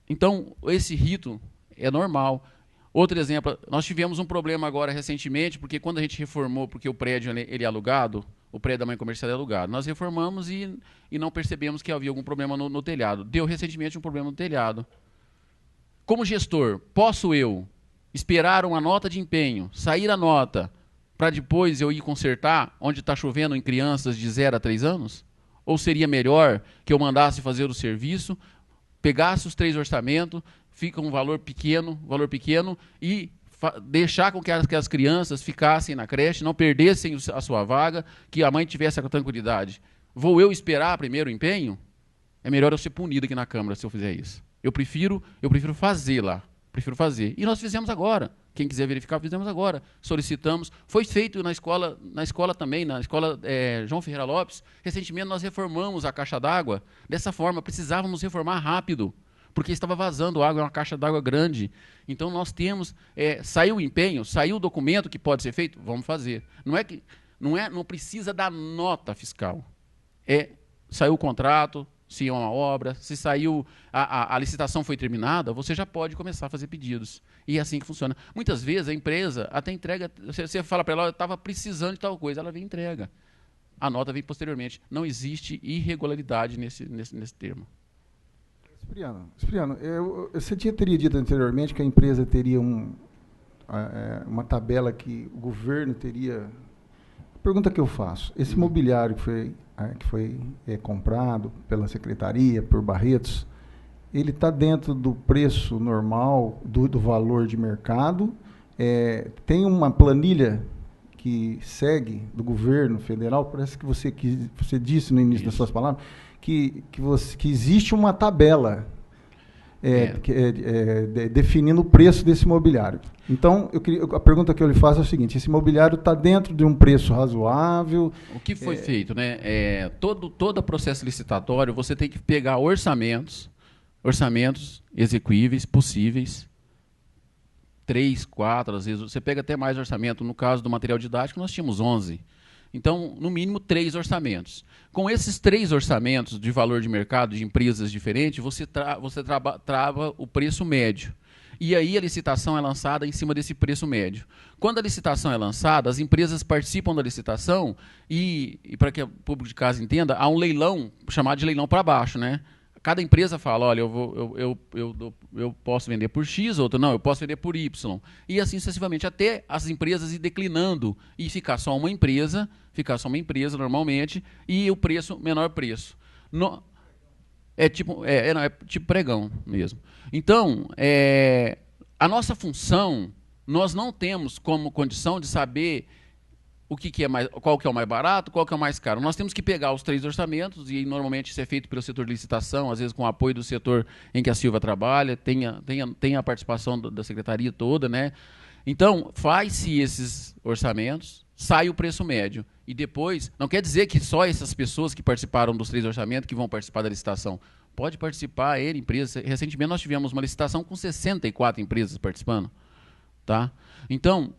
Então, esse rito é normal. Outro exemplo, nós tivemos um problema agora recentemente, porque quando a gente reformou, porque o prédio ele é alugado, o prédio da mãe comercial é alugado. Nós reformamos e não percebemos que havia algum problema no telhado. Deu recentemente um problema no telhado. Como gestor, posso eu esperar uma nota de empenho, sair a nota, para depois eu ir consertar onde está chovendo em crianças de 0 a 3 anos? Ou seria melhor que eu mandasse fazer o serviço, pegasse os 3 orçamentos, fica um valor pequeno e deixar com que as crianças ficassem na creche, não perdessem a sua vaga, que a mãe tivesse a tranquilidade. Vou eu esperar primeiro o empenho? É melhor eu ser punido aqui na Câmara se eu fizer isso. Eu prefiro fazer lá. Prefiro fazer. E nós fizemos agora. Quem quiser verificar, fizemos agora. Solicitamos. Foi feito na escola também, na escola João Ferreira Lopes. Recentemente nós reformamos a caixa d'água. Dessa forma, precisávamos reformar rápido, porque estava vazando água, é uma caixa d'água grande. Então nós temos, saiu o empenho, saiu o documento que pode ser feito, vamos fazer. Não precisa da nota fiscal. Saiu o contrato, se é uma obra, se saiu, a licitação foi terminada, você já pode começar a fazer pedidos. E é assim que funciona. Muitas vezes a empresa até entrega, você fala para ela, eu estava precisando de tal coisa, ela vem e entrega. A nota vem posteriormente. Não existe irregularidade nesse termo. Cipriano, você teria dito anteriormente que a empresa teria uma tabela que o governo teria... A pergunta que eu faço, esse mobiliário que foi comprado pela Secretaria, por Barretos, ele está dentro do preço normal, do valor de mercado? Tem uma planilha que segue do governo federal? Parece que você disse no início das suas palavras que existe uma tabela definindo o preço desse mobiliário. Então, a pergunta que eu lhe faço é a seguinte: esse mobiliário está dentro de um preço razoável? O que foi feito, né? Todo processo licitatório, você tem que pegar orçamentos execuíveis, possíveis, 3, 4, às vezes, você pega até mais orçamento. No caso do material didático, nós tínhamos 11. Então, no mínimo, 3 orçamentos. Com esses 3 orçamentos de valor de mercado de empresas diferentes, você trava o preço médio. E aí a licitação é lançada em cima desse preço médio. Quando a licitação é lançada, as empresas participam da licitação e para que o público de casa entenda, há um leilão, chamado de leilão para baixo, né? Cada empresa fala, olha, eu posso vender por X, outra não, eu posso vender por Y. E assim sucessivamente, até as empresas ir declinando e ficar só uma empresa normalmente, e o menor preço. É tipo pregão mesmo. Então, a nossa função, nós não temos como condição de saber qual que é o mais barato, qual que é o mais caro. Nós temos que pegar os 3 orçamentos, e normalmente isso é feito pelo setor de licitação, às vezes com o apoio do setor em que a Silva trabalha, tem a participação da secretaria toda, né? Então, faz-se esses orçamentos, sai o preço médio. E depois, não quer dizer que só essas pessoas que participaram dos 3 orçamentos que vão participar da licitação. Pode participar empresa. Recentemente nós tivemos uma licitação com 64 empresas participando. Tá? Então,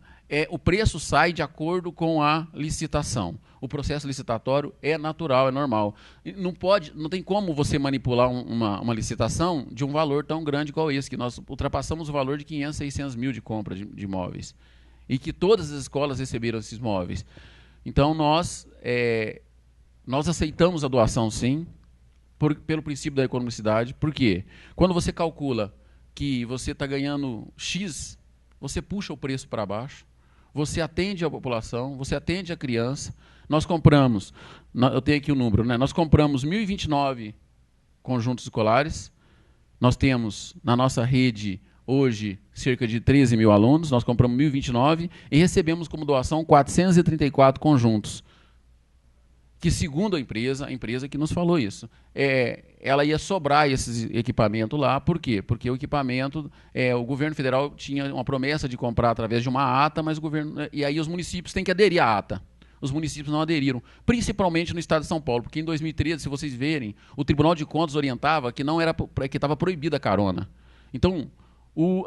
o preço sai de acordo com a licitação. O processo licitatório é natural, é normal. Não tem como você manipular uma licitação de um valor tão grande igual esse, que nós ultrapassamos o valor de 500, 600 mil de compra de imóveis. E que todas as escolas receberam esses imóveis. Então, nós aceitamos a doação, sim, pelo princípio da economicidade. Por quê? Quando você calcula que você está ganhando X, você puxa o preço para baixo, você atende a população, você atende a criança. Nós compramos, eu tenho aqui o número, né? Nós compramos 1.029 conjuntos escolares. Nós temos, na nossa rede, hoje, cerca de 13 mil alunos. Nós compramos 1.029 e recebemos como doação 434 conjuntos. Que, segundo a empresa que nos falou isso, ela ia sobrar esses equipamentos lá. Por quê? Porque o equipamento, o governo federal tinha uma promessa de comprar através de uma ata, mas e aí os municípios têm que aderir à ata. Os municípios não aderiram, principalmente no estado de São Paulo, porque em 2013, se vocês verem, o Tribunal de Contas orientava que que estava proibida a carona. Então,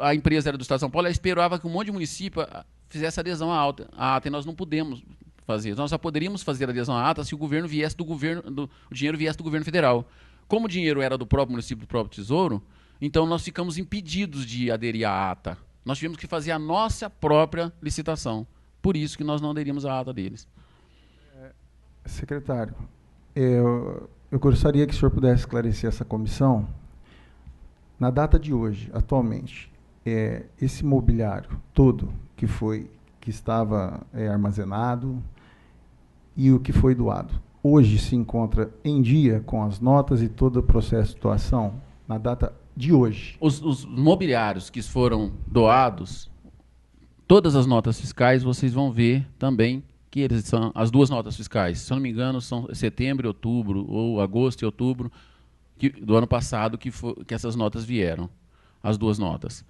a empresa era do estado de São Paulo, ela esperava que um monte de município fizesse adesão à ata, e nós não pudemos fazer. Nós só poderíamos fazer a adesão à ata se o governo viesse o dinheiro viesse do governo federal. Como o dinheiro era do próprio município, do próprio Tesouro, então nós ficamos impedidos de aderir à ata. Nós tivemos que fazer a nossa própria licitação. Por isso que nós não aderimos à ata deles. Secretário, eu gostaria que o senhor pudesse esclarecer essa comissão. Na data de hoje, atualmente, esse mobiliário todo que estava armazenado e o que foi doado, hoje se encontra em dia com as notas e todo o processo de doação, na data de hoje? Os mobiliários que foram doados, todas as notas fiscais, vocês vão ver também que eles são as duas notas fiscais. Se eu não me engano, são setembro e outubro, ou agosto e outubro do ano passado que essas notas vieram. As duas notas.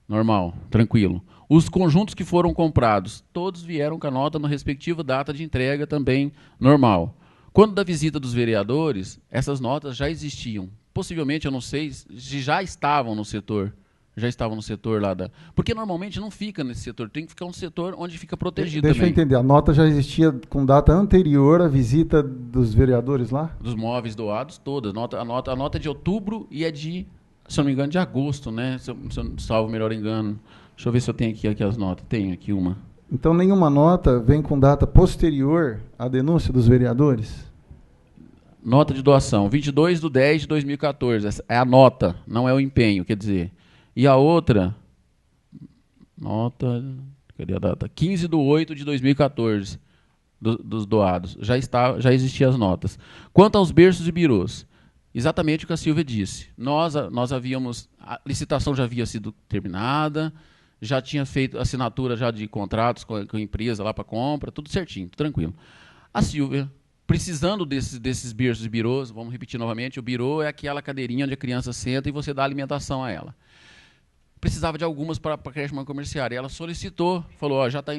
Normal, tranquilo. Os conjuntos que foram comprados, todos vieram com a nota na respectiva data de entrega também normal. Quando da visita dos vereadores, essas notas já existiam. Possivelmente, eu não sei se já estavam no setor. Já estavam no setor lá da... Porque normalmente não fica nesse setor, tem que ficar um setor onde fica protegido também. Deixa eu entender, a nota já existia com data anterior à visita dos vereadores lá? Dos móveis doados, todas. A nota é de outubro e é de, se eu não me engano, de agosto, né? Se eu salvo melhor engano. Deixa eu ver se eu tenho aqui as notas. Tenho aqui uma. Então nenhuma nota vem com data posterior à denúncia dos vereadores? Nota de doação, 22/10/2014. Essa é a nota, não é o empenho, quer dizer... E a outra, nota, cadê a data? 15/8/2014, dos doados. Já existiam as notas. Quanto aos berços e birôs, exatamente o que a Silvia disse. Nós havíamos, a licitação já havia sido terminada, já tinha feito assinatura já de contratos com a empresa lá para compra, tudo certinho, tudo tranquilo. A Silvia, precisando desses berços e birôs, vamos repetir novamente, o birô é aquela cadeirinha onde a criança senta e você dá alimentação a ela. Precisava de algumas para a creche comerciária. Ela solicitou, falou, ó, já está...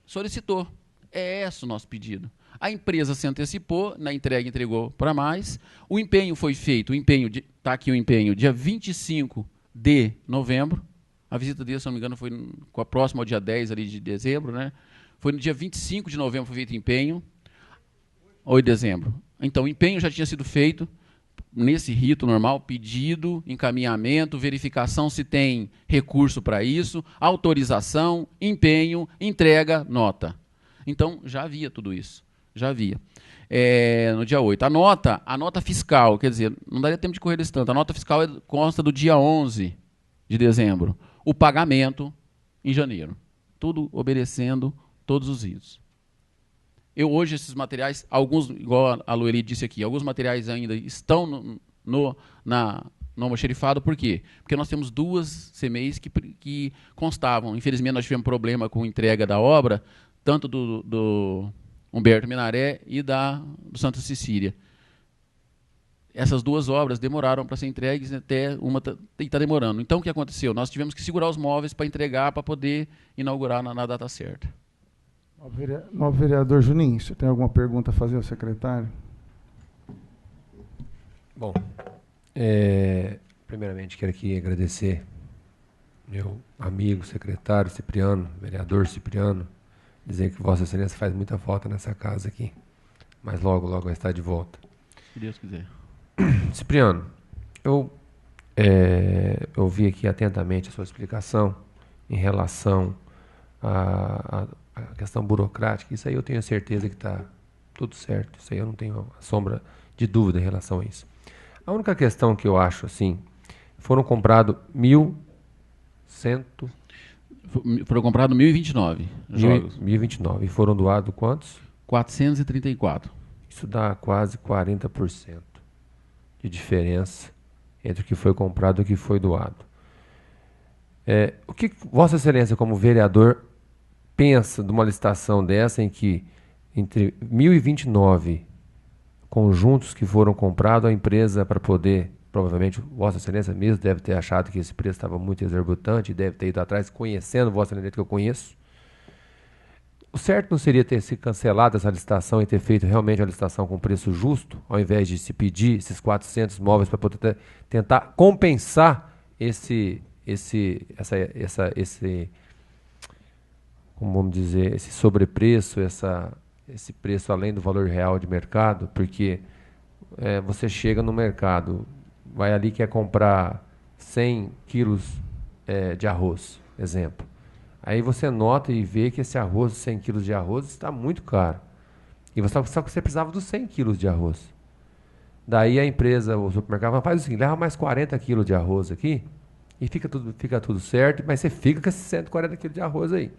Solicitou. É esse o nosso pedido. A empresa se antecipou, na entrega entregou para mais. O empenho foi feito, está aqui o empenho, dia 25 de novembro. A visita dele, se não me engano, foi próxima ao dia 10 ali de dezembro, né? Foi no dia 25 de novembro foi feito o empenho. 8 de dezembro. Então, o empenho já tinha sido feito nesse rito normal, pedido, encaminhamento, verificação se tem recurso para isso, autorização, empenho, entrega, nota. Então, já havia tudo isso. Já havia. No dia 8. A nota fiscal, quer dizer, não daria tempo de correr desse tanto. A nota fiscal consta do dia 11 de dezembro. O pagamento em janeiro. Tudo obedecendo todos os ritos. Hoje, esses materiais, alguns, igual a Lueli disse aqui, alguns materiais ainda estão no almoxerifado. Por quê? Porque nós temos duas CMEs que constavam. Infelizmente, nós tivemos problema com a entrega da obra, tanto do Humberto Minaré e do Santa Cecília. Essas duas obras demoraram para ser entregues, até uma está demorando. Então, o que aconteceu? Nós tivemos que segurar os móveis para entregar, para poder inaugurar na data certa. Novo vereador Juninho, você tem alguma pergunta a fazer ao secretário? Bom, primeiramente quero aqui agradecer meu amigo secretário Cipriano, vereador Cipriano, dizer que Vossa Excelência faz muita falta nessa casa aqui, mas logo vai estar de volta. Se Deus quiser. Cipriano, eu ouvi aqui atentamente a sua explicação em relação a questão burocrática. Isso aí eu tenho certeza que está tudo certo. Isso aí eu não tenho sombra de dúvida em relação a isso. A única questão que eu acho assim, foram comprados 1.100... Foram comprados 1.029 jogos. 1.029. E foram doados quantos? 434. Isso dá quase 40% de diferença entre o que foi comprado e o que foi doado. O que Vossa Excelência, como vereador, pensa de uma licitação dessa em que entre 1.029 conjuntos que foram comprados, a empresa, para poder, provavelmente Vossa Excelência mesmo deve ter achado que esse preço estava muito exorbitante, deve ter ido atrás, conhecendo Vossa Excelência que eu conheço. O certo não seria ter se cancelado essa licitação e ter feito realmente a licitação com preço justo, ao invés de se pedir esses 400 móveis para poder tentar compensar esse como vamos dizer, esse sobrepreço, esse preço além do valor real de mercado, porque você chega no mercado, vai ali quer comprar 100 quilos de arroz, exemplo. Aí você nota e vê que esse arroz, 100 quilos de arroz, está muito caro. E só que você precisava dos 100 quilos de arroz. Daí a empresa, o supermercado, faz o seguinte, leva mais 40 quilos de arroz aqui, e fica tudo certo, mas você fica com esses 140 quilos de arroz aí.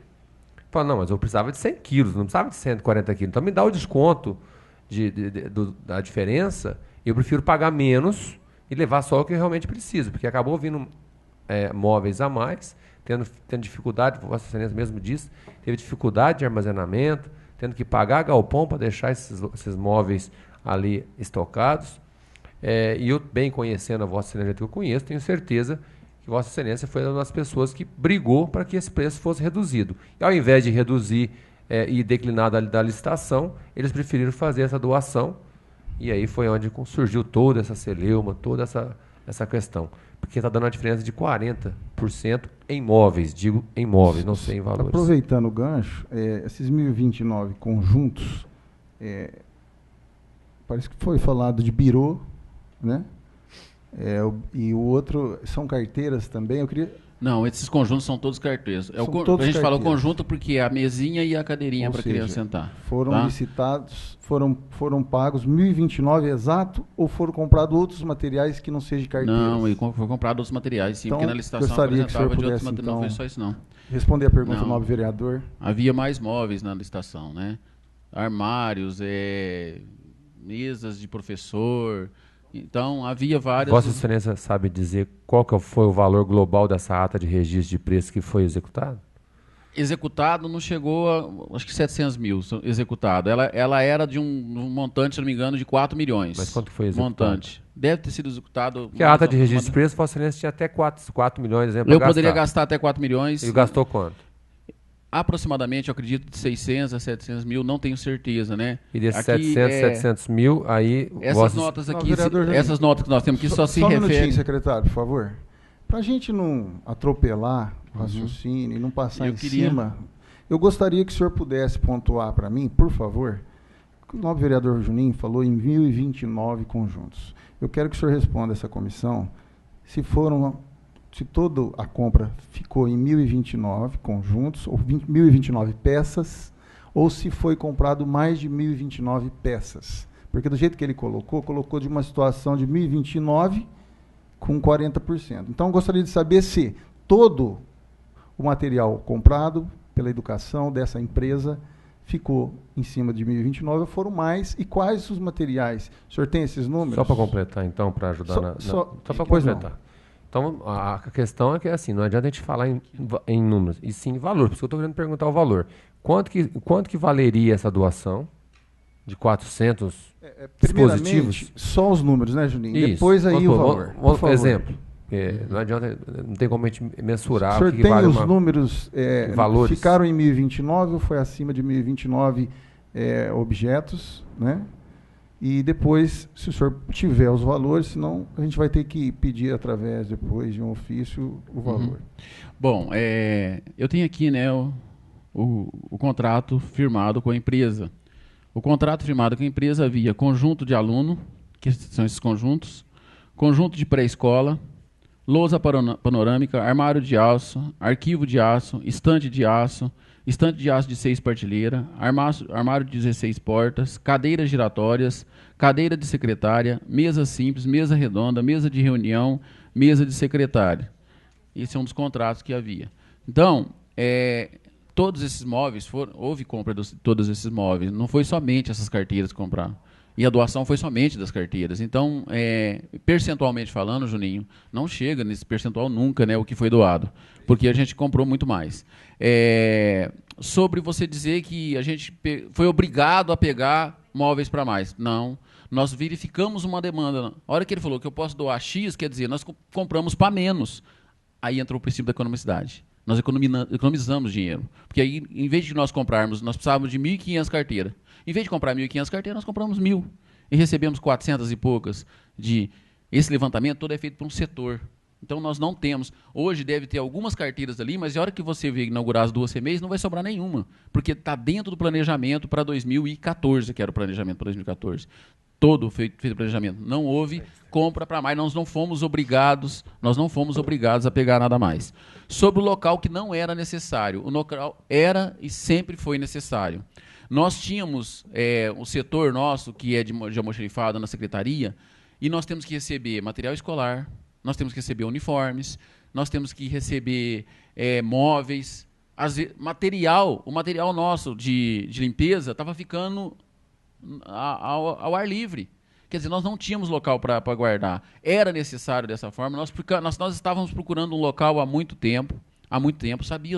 Fala, não, mas eu precisava de 100 quilos, não precisava de 140 quilos. Então me dá o desconto da diferença, eu prefiro pagar menos e levar só o que eu realmente preciso, porque acabou vindo móveis a mais, tendo dificuldade, Vossa Excelência mesmo disse, teve dificuldade de armazenamento, tendo que pagar galpão para deixar esses móveis ali estocados. E eu, bem conhecendo a Vossa Excelência que eu conheço, tenho certeza que Vossa Excelência foi uma das pessoas que brigou para que esse preço fosse reduzido. E ao invés de reduzir e declinar da licitação, eles preferiram fazer essa doação, e aí foi onde surgiu toda essa celeuma, toda essa questão. Porque está dando uma diferença de 40% em móveis, digo em móveis, não sei em valores. Aproveitando o gancho, esses 1.029 conjuntos, parece que foi falado de birô, né? E o outro são carteiras também. Eu queria... Não, esses conjuntos são todos carteiras. A gente fala o conjunto porque é a mesinha e a cadeirinha para a criança sentar. Foram licitados, foram pagos 1.029 exato, ou foram comprados outros materiais que não sejam carteiras? Não, foi comprado outros materiais, sim, então, porque na licitação apresentava de outros materiais. Não foi só isso, não. Responder a pergunta do nobre vereador. Havia mais móveis na licitação, né? Armários, mesas de professor. Então, havia várias... Vossa Excelência sabe dizer qual que foi o valor global dessa ata de registro de preço que foi executado? Executado não chegou a, acho que 700 mil executado. Ela era de um montante, se não me engano, de 4 milhões. Mas quanto foi executado? Montante. Deve ter sido executado... Porque a ata de registro de preço, Vossa Excelência tinha até 4 milhões. Eu poderia gastar até 4 milhões. E gastou quanto? Aproximadamente, eu acredito, de 600 a 700 mil, não tenho certeza, né? E desses 700 mil, aí... Essas notas aqui, essas notas que nós temos aqui só se referem... Só um minutinho, secretário, por favor. Para a gente não atropelar o raciocínio e não passar cima, eu gostaria que o senhor pudesse pontuar para mim, por favor, que o nobre vereador Juninho falou em 1.029 conjuntos. Eu quero que o senhor responda essa comissão se toda a compra ficou em 1.029 conjuntos, ou 1.029 peças, ou se foi comprado mais de 1.029 peças. Porque do jeito que ele colocou de uma situação de 1.029 com 40%. Então, eu gostaria de saber se todo o material comprado pela educação dessa empresa ficou em cima de 1.029 ou foram mais, e quais os materiais? O senhor tem esses números? Só para completar, então, para ajudar só para completar. Então, a questão é que assim, não adianta a gente falar em números, e sim em valor. Por isso que eu estou querendo perguntar o valor. Quanto que valeria essa doação de 400 dispositivos? Só os números, né, Juninho? Isso. Depois aí o valor. Exemplo. Não adianta, não tem como a gente mensurar. O senhor tem vale os números, valores. Ficaram em 1.029 ou foi acima de 1.029 objetos, né? E depois, se o senhor tiver os valores, senão a gente vai ter que pedir através, depois de um ofício, o valor. Bom, eu tenho aqui, né, o contrato firmado com a empresa. O contrato firmado com a empresa havia conjunto de aluno, que são esses conjuntos, conjunto de pré-escola, lousa panorâmica, armário de aço, arquivo de aço, estante de aço de 6 partilheiras, armário de 16 portas, cadeiras giratórias, cadeira de secretária, mesa simples, mesa redonda, mesa de reunião, mesa de secretária. Esse é um dos contratos que havia. Então, todos esses móveis, houve compra de todos esses móveis, não foi somente essas carteiras que compraram. E a doação foi somente das carteiras. Então, percentualmente falando, Juninho, não chega nesse percentual nunca, né, o que foi doado, porque a gente comprou muito mais. Sobre você dizer que a gente foi obrigado a pegar móveis para mais. Não, nós verificamos uma demanda. A hora que ele falou que eu posso doar X, quer dizer, nós compramos para menos. Aí entrou o princípio da economicidade. Nós economizamos dinheiro. Porque aí, em vez de nós comprarmos, nós precisávamos de 1.500 carteiras. Em vez de comprar 1.500 carteiras, nós compramos 1.000. E recebemos 400 e poucas. Esse levantamento todo é feito por um setor. Então, nós não temos. Hoje deve ter algumas carteiras ali, mas a hora que você vir inaugurar as 2 CMEs, não vai sobrar nenhuma. Porque está dentro do planejamento para 2014, que era o planejamento para 2014. Todo feito planejamento. Não houve compra para mais. Nós não fomos obrigados a pegar nada mais. Sobre o local que não era necessário. O local era e sempre foi necessário. Nós tínhamos o setor nosso, que é de almoxarifado na secretaria, e nós temos que receber material escolar, nós temos que receber uniformes, nós temos que receber móveis. O material nosso de limpeza estava ficando ao ar livre. Quer dizer, nós não tínhamos local para guardar. Era necessário dessa forma. Nós estávamos procurando um local há muito tempo.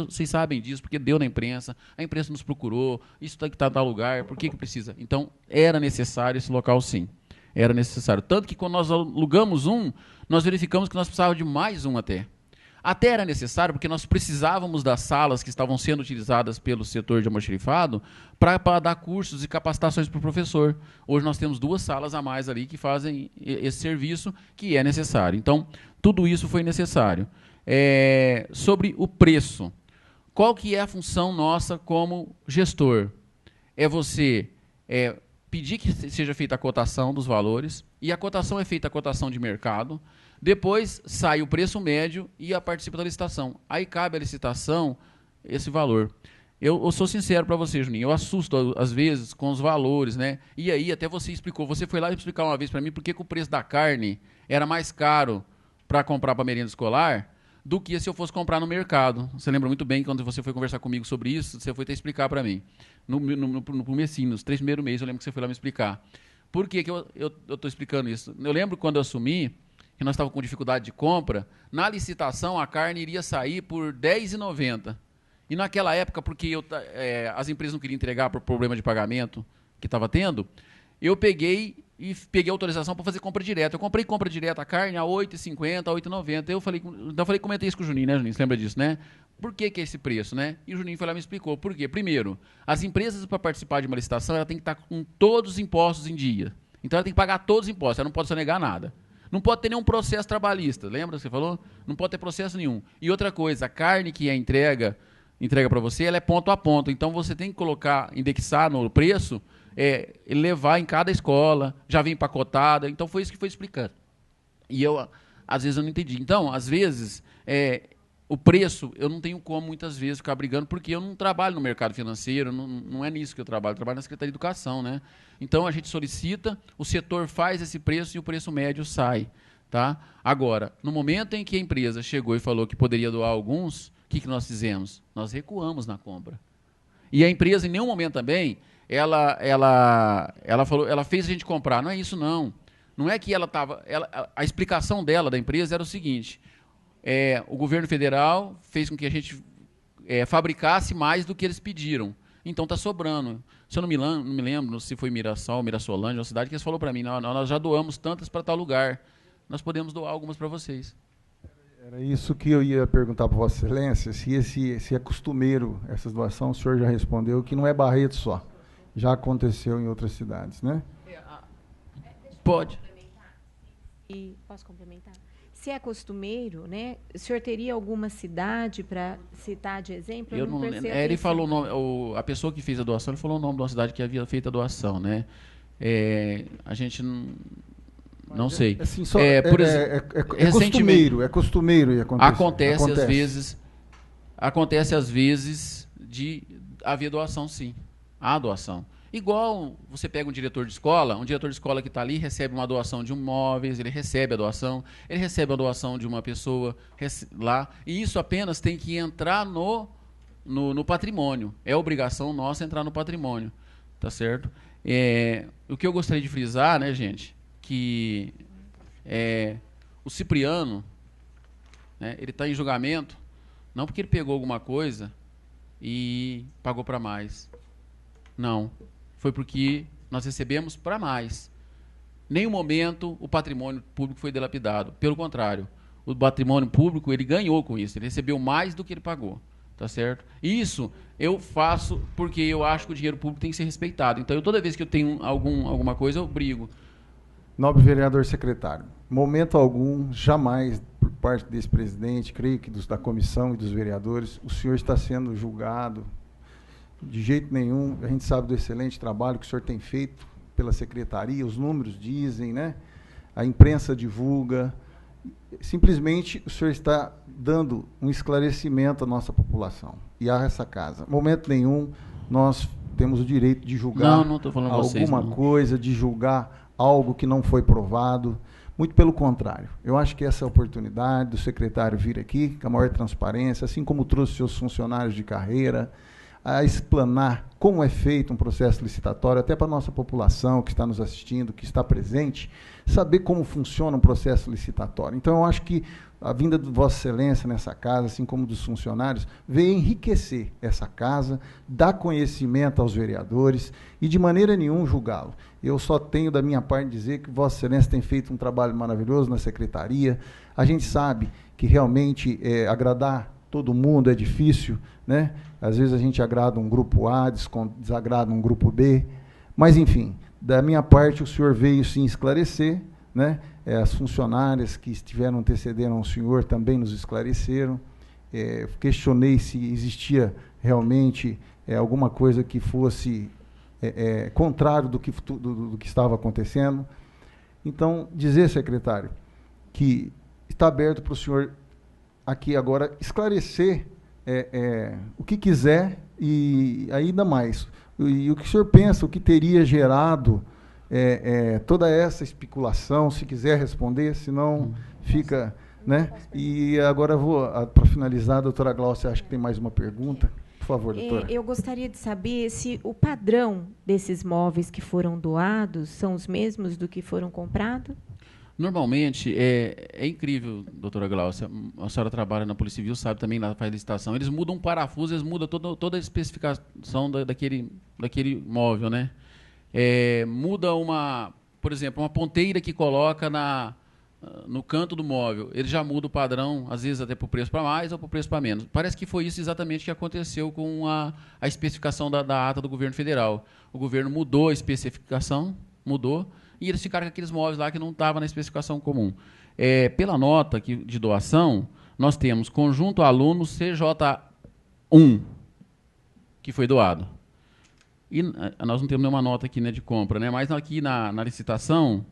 Vocês sabem disso, porque deu na imprensa, a imprensa nos procurou, isso tem que estar em tal lugar, por que precisa? Então, era necessário esse local, sim. Era necessário. Tanto que, quando nós alugamos nós verificamos que nós precisávamos de mais um até. Até era necessário, porque nós precisávamos das salas que estavam sendo utilizadas pelo setor de almoxarifado para dar cursos e capacitações para o professor. Hoje nós temos 2 salas a mais ali que fazem esse serviço que é necessário. Então, tudo isso foi necessário. Sobre o preço, qual que é a função nossa como gestor? É você pedir que seja feita a cotação dos valores, e a cotação é feita a cotação de mercado, depois sai o preço médio e participa da licitação. Aí cabe à licitação esse valor. Eu sou sincero para você, Juninho, eu assusto às vezes com os valores, né? E aí até você explicou, você foi lá explicar uma vez para mim por que o preço da carne era mais caro para comprar para merenda escolar do que se eu fosse comprar no mercado. Você lembra muito bem quando você foi conversar comigo sobre isso, você foi até explicar para mim. No comecinho, nos 3 primeiros meses, eu lembro que você foi lá me explicar. Por que eu estou explicando isso? Eu lembro quando eu assumi, que nós estávamos com dificuldade de compra, na licitação a carne iria sair por R$10,90. E naquela época, porque as empresas não queriam entregar por problema de pagamento que estava tendo, eu peguei autorização para fazer compra direta. Eu comprei compra direta a carne a R$8,50, R$8,90. Comentei isso com o Juninho, né, Juninho? Você lembra disso, né? Por que é esse preço, né? E o Juninho foi lá e me explicou. Por quê? Primeiro, as empresas, para participar de uma licitação, ela tem que estar com todos os impostos em dia. Então, ela tem que pagar todos os impostos, ela não pode sonegar nada. Não pode ter nenhum processo trabalhista, lembra que você falou? Não pode ter processo nenhum. E outra coisa, a carne que é entrega para você, ela é ponto a ponto. Então, você tem que indexar no preço, levar em cada escola, já vem empacotada. Então, foi isso que foi explicando. E às vezes, eu não entendi. Então, às vezes, o preço, eu não tenho como, muitas vezes, ficar brigando, porque eu não trabalho no mercado financeiro, não é nisso que eu trabalho na Secretaria de Educação, né? Então, a gente solicita, o setor faz esse preço e o preço médio sai, tá? Agora, no momento em que a empresa chegou e falou que poderia doar alguns, o que nós fizemos? Nós recuamos na compra. E a empresa, em nenhum momento também, ela fez a gente comprar. Não é isso, não. Não é que a explicação dela, da empresa, era o seguinte: o governo federal fez com que a gente fabricasse mais do que eles pediram. Então está sobrando. Se eu não me lembro se foi Mirassol, Mirassolândia, uma cidade que eles falaram para mim, nós já doamos tantas para tal lugar, nós podemos doar algumas para vocês. Era isso que eu ia perguntar para Vossa Excelência, se é costumeiro essa doação. O senhor já respondeu que não é Barretos só, já aconteceu em outras cidades, né? Pode. Posso complementar? Se é costumeiro, né? O senhor teria alguma cidade para citar de exemplo? Eu não lembro. Ele falou o nome, a pessoa que fez a doação, ele falou o nome de uma cidade que havia feito a doação, né? A gente não sei. Assim, costumeiro, é costumeiro e acontece às vezes de haver doação, sim. Há doação. Igual você pega um diretor de escola que está ali, recebe uma doação de móveis, ele recebe a doação de uma pessoa lá, e isso apenas tem que entrar no patrimônio. É obrigação nossa entrar no patrimônio, tá certo? O que eu gostaria de frisar, né, gente, que o Cipriano, né, ele está em julgamento, não porque ele pegou alguma coisa e pagou para mais. Não. Foi porque nós recebemos para mais. Em nenhum momento o patrimônio público foi dilapidado. Pelo contrário, o patrimônio público ele ganhou com isso. Ele recebeu mais do que ele pagou. Tá certo? Isso eu faço porque eu acho que o dinheiro público tem que ser respeitado. Então, toda vez que eu tenho alguma coisa, eu brigo. Nobre vereador secretário, momento algum, jamais, por parte desse presidente, creio que da comissão e dos vereadores, o senhor está sendo julgado. De jeito nenhum. A gente sabe do excelente trabalho que o senhor tem feito pela secretaria, os números dizem, né? A imprensa divulga. Simplesmente o senhor está dando um esclarecimento à nossa população e a essa casa. Momento nenhum nós temos o direito de julgar alguma coisa, de julgar algo que não foi provado. Muito pelo contrário. Eu acho que essa oportunidade do secretário vir aqui, com a maior transparência, assim como trouxe seus funcionários de carreira, a explanar como é feito um processo licitatório, até para a nossa população que está nos assistindo, que está presente, saber como funciona um processo licitatório. Então, eu acho que a vinda de Vossa Excelência nessa casa, assim como dos funcionários, veio enriquecer essa casa, dar conhecimento aos vereadores e, de maneira nenhuma, julgá-lo. Eu só tenho, da minha parte, dizer que Vossa Excelência tem feito um trabalho maravilhoso na secretaria. A gente sabe que, realmente, agradar todo mundo é difícil, né? Às vezes a gente agrada um grupo A, desagrada um grupo B, mas, enfim, da minha parte, o senhor veio, sim, esclarecer, né? As funcionárias que antecederam o senhor também nos esclareceram. Questionei se existia realmente alguma coisa que fosse contrário do que estava acontecendo. Então, dizer, secretário, que está aberto para o senhor aqui agora esclarecer o que quiser e ainda mais. E o que o senhor pensa, o que teria gerado toda essa especulação, se quiser responder, senão fica... Né? E agora para finalizar, a doutora Glaucia, acho que tem mais uma pergunta. Por favor, doutora. Eu gostaria de saber se o padrão desses móveis que foram doados são os mesmos do que foram comprados? Normalmente, é incrível, doutora Glaucia, a senhora trabalha na Polícia Civil, sabe também, lá faz licitação, eles mudam um parafuso, eles mudam toda a especificação daquele móvel, né? Muda por exemplo, uma ponteira que coloca no canto do móvel, ele já muda o padrão, às vezes até para o preço para mais ou para o preço para menos. Parece que foi isso exatamente que aconteceu com a especificação da ata do governo federal. O governo mudou a especificação, e eles ficaram com aqueles móveis lá que não estavam na especificação comum. Pela nota de doação, nós temos conjunto aluno CJ1, que foi doado. E nós não temos nenhuma nota aqui, né, de compra, né? Mas aqui na licitação,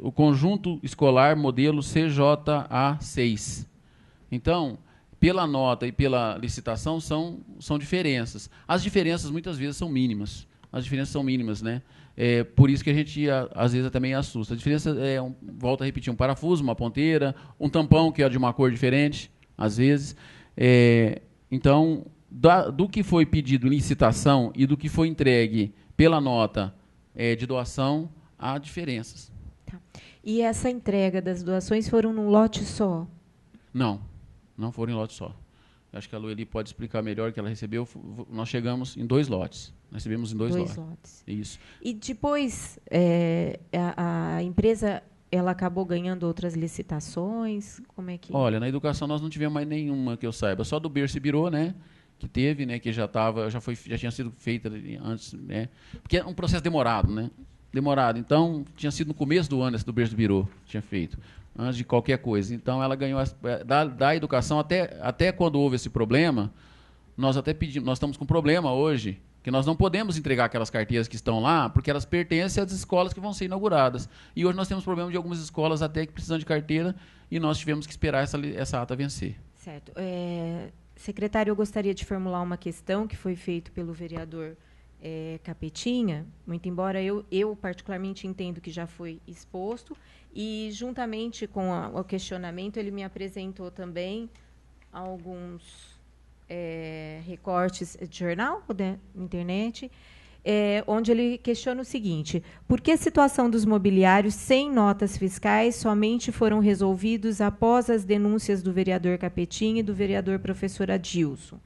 o conjunto escolar modelo CJA6. Então, pela nota e pela licitação, são diferenças. As diferenças, muitas vezes, são mínimas. Né? Por isso que a gente, às vezes, também assusta. A diferença volto a repetir, um parafuso, uma ponteira, um tampão que é de uma cor diferente, às vezes. Então, do que foi pedido em licitação e do que foi entregue pela nota de doação, há diferenças. Tá. E essa entrega das doações foram num lote só? Não foram em lote só. Acho que a Lueli pode explicar melhor, que ela recebeu. Nós chegamos em 2 lotes. Nós recebemos em dois lotes. Isso. E depois, a empresa ela acabou ganhando outras licitações? Como é que... Olha, na educação nós não tivemos mais nenhuma que eu saiba. Só do Berço e Birô, né? Que teve, né? Que já tinha sido feita antes, né? Porque é um processo demorado, né? Então, tinha sido no começo do ano esse do Berço e Birô, tinha feito, antes de qualquer coisa. Então, ela ganhou da educação, até quando houve esse problema, nós até pedimos, nós estamos com um problema hoje, que nós não podemos entregar aquelas carteiras que estão lá, porque elas pertencem às escolas que vão ser inauguradas. E hoje nós temos problema de algumas escolas até que precisam de carteira, e nós tivemos que esperar essa ata vencer. Certo. Secretário, eu gostaria de formular uma questão que foi feita pelo vereador Capetinha, muito embora eu particularmente entendo que já foi exposto, e juntamente com o questionamento, ele me apresentou também alguns recortes de jornal, né, na internet, onde ele questiona o seguinte: por que a situação dos mobiliários sem notas fiscais somente foram resolvidos após as denúncias do vereador Capetinha e do vereador professor Adilson?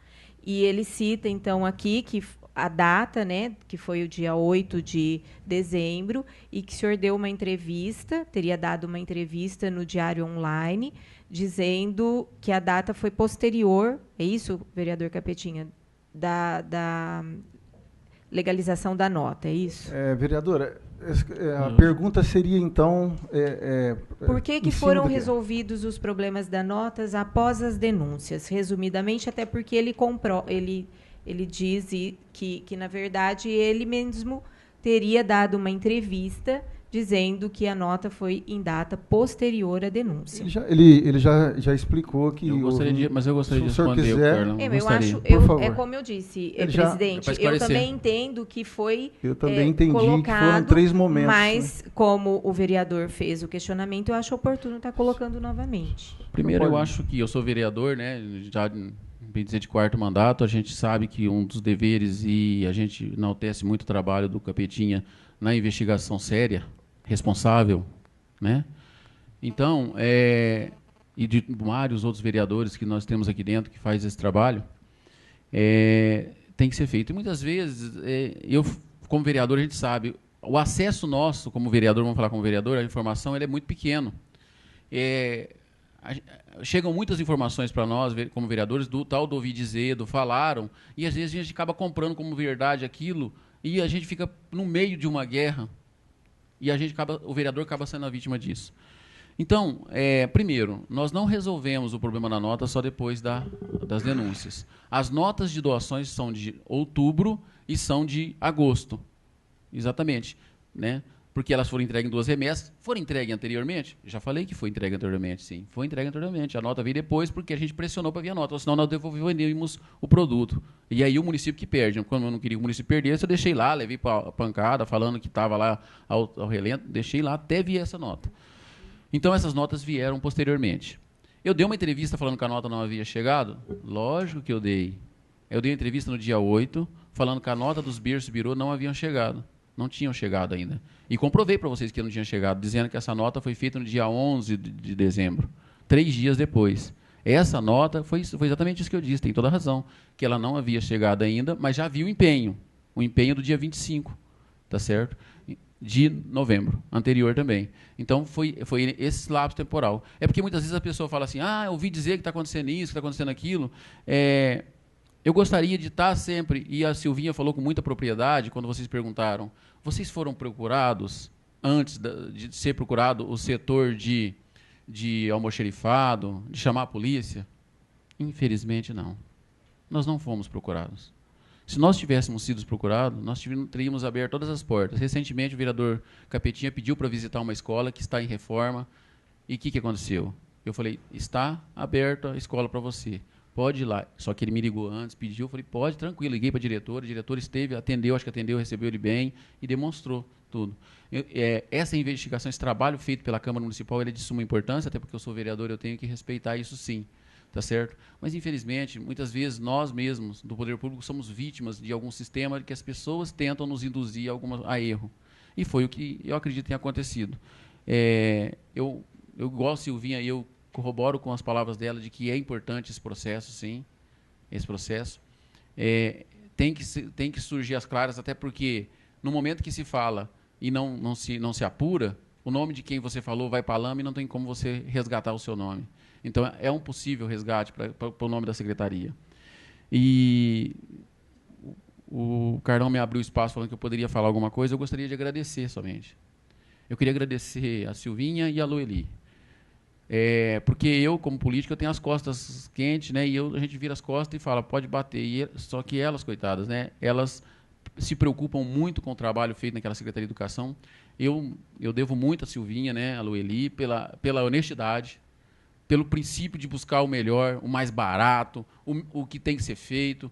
E ele cita, então, aqui que a data, né, que foi o dia 8 de dezembro, e que o senhor deu uma entrevista, teria dado uma entrevista no Diário Online, dizendo que a data foi posterior, é isso, vereador Capetinha, da legalização da nota, é isso? Vereadora, a pergunta seria, então... por que foram resolvidos os problemas da notas após as denúncias? Resumidamente, até porque ele diz que, na verdade, ele mesmo teria dado uma entrevista dizendo que a nota foi em data posterior à denúncia. Ele já explicou que... Mas eu gostaria de responder, quiser, é como eu disse, presidente, eu também entendo que foi colocado, que foram 3 momentos. Mas, como o vereador fez o questionamento, eu acho oportuno estar colocando novamente. Primeiro, eu acho que eu sou vereador, né, já bem dizer de 4º mandato, a gente sabe que um dos deveres, e a gente enaltece muito o trabalho do Capetinha na investigação séria, responsável, né? Então, e de vários outros vereadores que nós temos aqui dentro que faz esse trabalho, tem que ser feito. E muitas vezes, eu, como vereador, a gente sabe, o acesso nosso, como vereador, vamos falar como vereador, a informação ele é muito pequeno. Chegam muitas informações para nós, como vereadores, do tal do ouvi dizer, do falaram, e às vezes a gente acaba comprando como verdade aquilo, e a gente fica no meio de uma guerra, e o vereador acaba sendo a vítima disso. Então, primeiro, nós não resolvemos o problema da nota só depois das denúncias. As notas de doações são de outubro e são de agosto. Exatamente, né? Porque elas foram entregues em 2 remessas. Foram entregues anteriormente? Já falei que foi entregue anteriormente, sim. Foi entregue anteriormente. A nota veio depois porque a gente pressionou para vir a nota, senão nós devolveríamos o produto. E aí o município que perde. Quando eu não queria que o município perdesse, eu deixei lá, levei para a pancada, falando que estava lá ao relento, deixei lá até vir essa nota. Então, essas notas vieram posteriormente. Eu dei uma entrevista falando que a nota não havia chegado? Lógico que eu dei. Eu dei uma entrevista no dia 8, falando que a nota dos berços birô não haviam chegado. Não tinham chegado ainda. E comprovei para vocês que não tinham chegado, dizendo que essa nota foi feita no dia 11 de dezembro, 3 dias depois. Essa nota foi exatamente isso que eu disse, tem toda a razão, que ela não havia chegado ainda, mas já havia o empenho do dia 25, tá certo? De novembro, anterior também. Então, foi esse lapso temporal. É porque muitas vezes a pessoa fala assim, eu ouvi dizer que está acontecendo isso, que está acontecendo aquilo. Eu gostaria de estar sempre, e a Silvinha falou com muita propriedade, quando vocês perguntaram, vocês foram procurados, antes de ser procurado, o setor de almoxerifado, de chamar a polícia? Infelizmente, não. Nós não fomos procurados. Se nós tivéssemos sido procurados, nós teríamos aberto todas as portas. Recentemente, o vereador Capetinha pediu para visitar uma escola que está em reforma. E o que aconteceu? Eu falei, está aberta a escola para você. Pode ir lá. Só que ele me ligou antes, pediu, eu falei, pode, tranquilo. Liguei para a diretora esteve, atendeu, recebeu ele bem e demonstrou tudo. Essa investigação, esse trabalho feito pela Câmara Municipal, ele é de suma importância, até porque eu sou vereador, eu tenho que respeitar isso sim. Tá certo? Mas, infelizmente, muitas vezes nós mesmos, do poder público, somos vítimas de algum sistema que as pessoas tentam nos induzir a erro. E foi o que eu acredito tenha acontecido. Eu igual a Silvinha, eu corroboro com as palavras dela de que é importante esse processo, sim. Esse processo. Tem que surgir as claras, até porque, no momento que se fala e não se apura, o nome de quem você falou vai para a lama e não tem como você resgatar o seu nome. Então, é um possível resgate para o nome da secretaria. E o Carlão me abriu espaço falando que eu poderia falar alguma coisa, eu gostaria de agradecer somente. Eu queria agradecer a Silvinha e a Loeli. Porque eu, como político, eu tenho as costas quentes, né? E a gente vira as costas e fala, pode bater. Só que elas, coitadas, né? Elas se preocupam muito com o trabalho feito naquela Secretaria de Educação. Eu devo muito a Silvinha, né? A Loeli, pela honestidade, pelo princípio de buscar o melhor, o mais barato, o que tem que ser feito.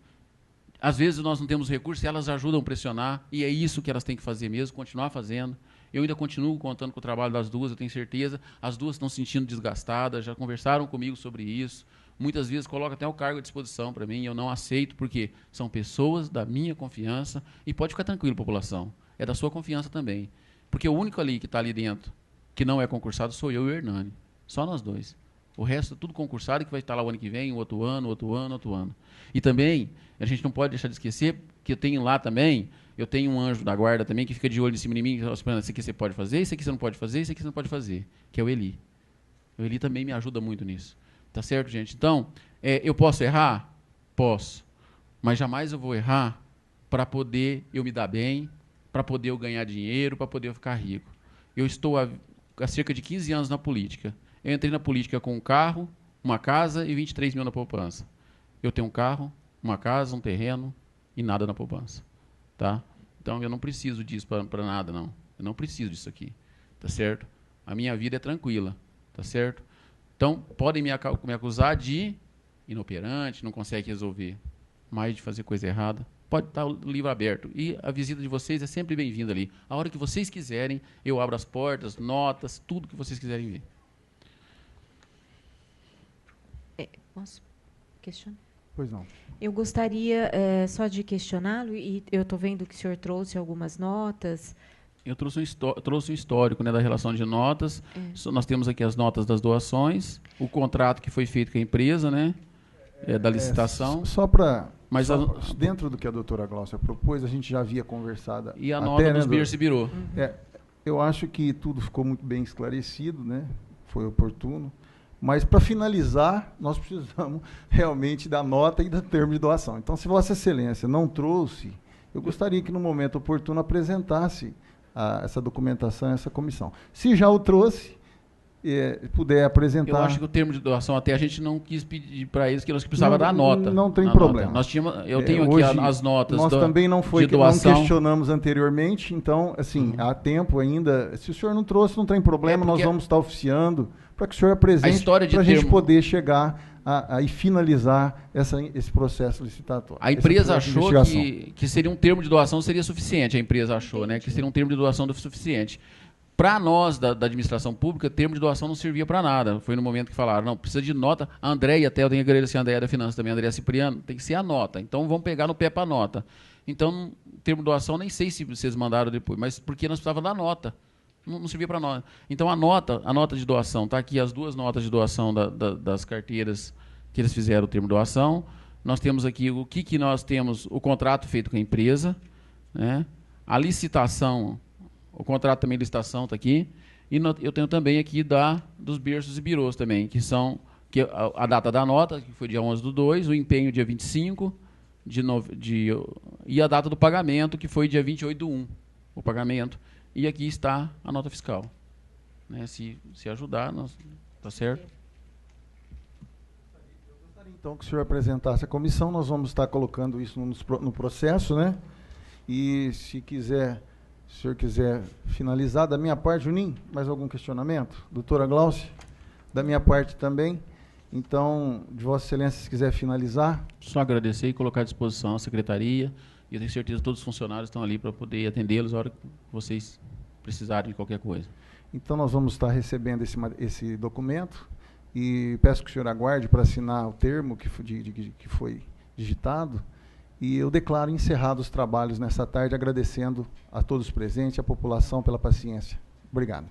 Às vezes nós não temos recursos e elas ajudam a pressionar, e é isso que elas têm que fazer mesmo, continuar fazendo. Eu ainda continuo contando com o trabalho das duas, eu tenho certeza. As duas estão se sentindo desgastadas, já conversaram comigo sobre isso. Muitas vezes colocam até o cargo à disposição para mim, eu não aceito, porque são pessoas da minha confiança, e pode ficar tranquilo, população, é da sua confiança também. Porque o único ali que está ali dentro, que não é concursado, sou eu e o Hernani. Só nós dois. O resto é tudo concursado, que vai estar lá o ano que vem, outro ano. E também, a gente não pode deixar de esquecer que eu tenho lá também, eu tenho um anjo da guarda também, que fica de olho em cima de mim, esperando, isso aqui você pode fazer, isso aqui você não pode fazer, isso aqui você não pode fazer, que é o Eli. O Eli também me ajuda muito nisso. Tá certo, gente? Então, eu posso errar? Posso. Mas jamais eu vou errar para poder eu me dar bem, para poder eu ganhar dinheiro, para poder eu ficar rico. Eu estou há cerca de 15 anos na política. Eu entrei na política com um carro, uma casa e 23 mil na poupança. Eu tenho um carro, uma casa, um terreno e nada na poupança. Tá? Então, eu não preciso disso para nada, não. Eu não preciso disso aqui. tá certo? A minha vida é tranquila, tá certo? Então, podem me acusar de inoperante, não consegue resolver, mas de fazer coisa errada. Pode estar o livro aberto. E a visita de vocês é sempre bem-vinda ali. A hora que vocês quiserem, eu abro as portas, notas, tudo que vocês quiserem ver. Posso questionar? Pois não. Eu gostaria só de questioná-lo, e eu estou vendo que o senhor trouxe algumas notas. Eu trouxe um histórico, né, da relação de notas. Nós temos aqui as notas das doações, o contrato que foi feito com a empresa, né, da licitação. Só para... Mas dentro do que a doutora Gláucia propôs, a gente já havia conversado. E a nota dos Berço e Birô. Eu acho que tudo ficou muito bem esclarecido, né? Foi oportuno. Mas, para finalizar, nós precisamos realmente da nota e do termo de doação. Então, se Vossa Excelência não trouxe, eu gostaria que, no momento oportuno, apresentasse essa documentação a essa comissão. Se já o trouxe, puder apresentar... Eu acho que o termo de doação, até a gente não quis pedir para eles que eles precisavam da nota. Não tem problema. Eu tenho aqui as notas nós também não de doação. Não questionamos anteriormente, então, assim, há tempo ainda. Se o senhor não trouxe, não tem problema, nós vamos estar oficiando para que o senhor apresente, para a gente poder chegar e finalizar esse processo licitatório. A empresa achou que seria um termo de doação seria suficiente, a empresa achou, né, que seria um termo de doação suficiente. Para nós, da administração pública, termo de doação não servia para nada. Foi no momento que falaram, não, precisa de nota. A Andréia, até eu tenho que agradecer a Andréia da Finanças também, a Andréia Cipriano, tem que ser a nota. Então, vamos pegar no pé para a nota. Então, termo de doação, nem sei se vocês mandaram depois, mas porque nós precisávamos da nota. Não servia para nós. Então, a nota de doação, está aqui as duas notas de doação das carteiras que eles fizeram o termo de doação. Nós temos aqui o que nós temos, o contrato feito com a empresa, né? A licitação... O contrato também de licitação está aqui. E eu tenho também aqui dos berços e birôs também, que são a data da nota, que foi dia 11/2, o empenho dia 25, e a data do pagamento, que foi dia 28/1, o pagamento. E aqui está a nota fiscal. Né? Se ajudar, tá certo? Eu gostaria, então, que o senhor apresentasse a comissão. Nós vamos estar colocando isso no processo, né? E se o senhor quiser finalizar, da minha parte, Juninho, mais algum questionamento? Doutora Gláucia, da minha parte também. Então, de Vossa Excelência, se quiser finalizar. Só agradecer e colocar à disposição a secretaria. E eu tenho certeza que todos os funcionários estão ali para poder atendê-los na hora que vocês precisarem de qualquer coisa. Então, nós vamos estar recebendo esse documento e peço que o senhor aguarde para assinar o termo que foi digitado. E eu declaro encerrados os trabalhos nessa tarde, agradecendo a todos os presentes e a população pela paciência. Obrigado.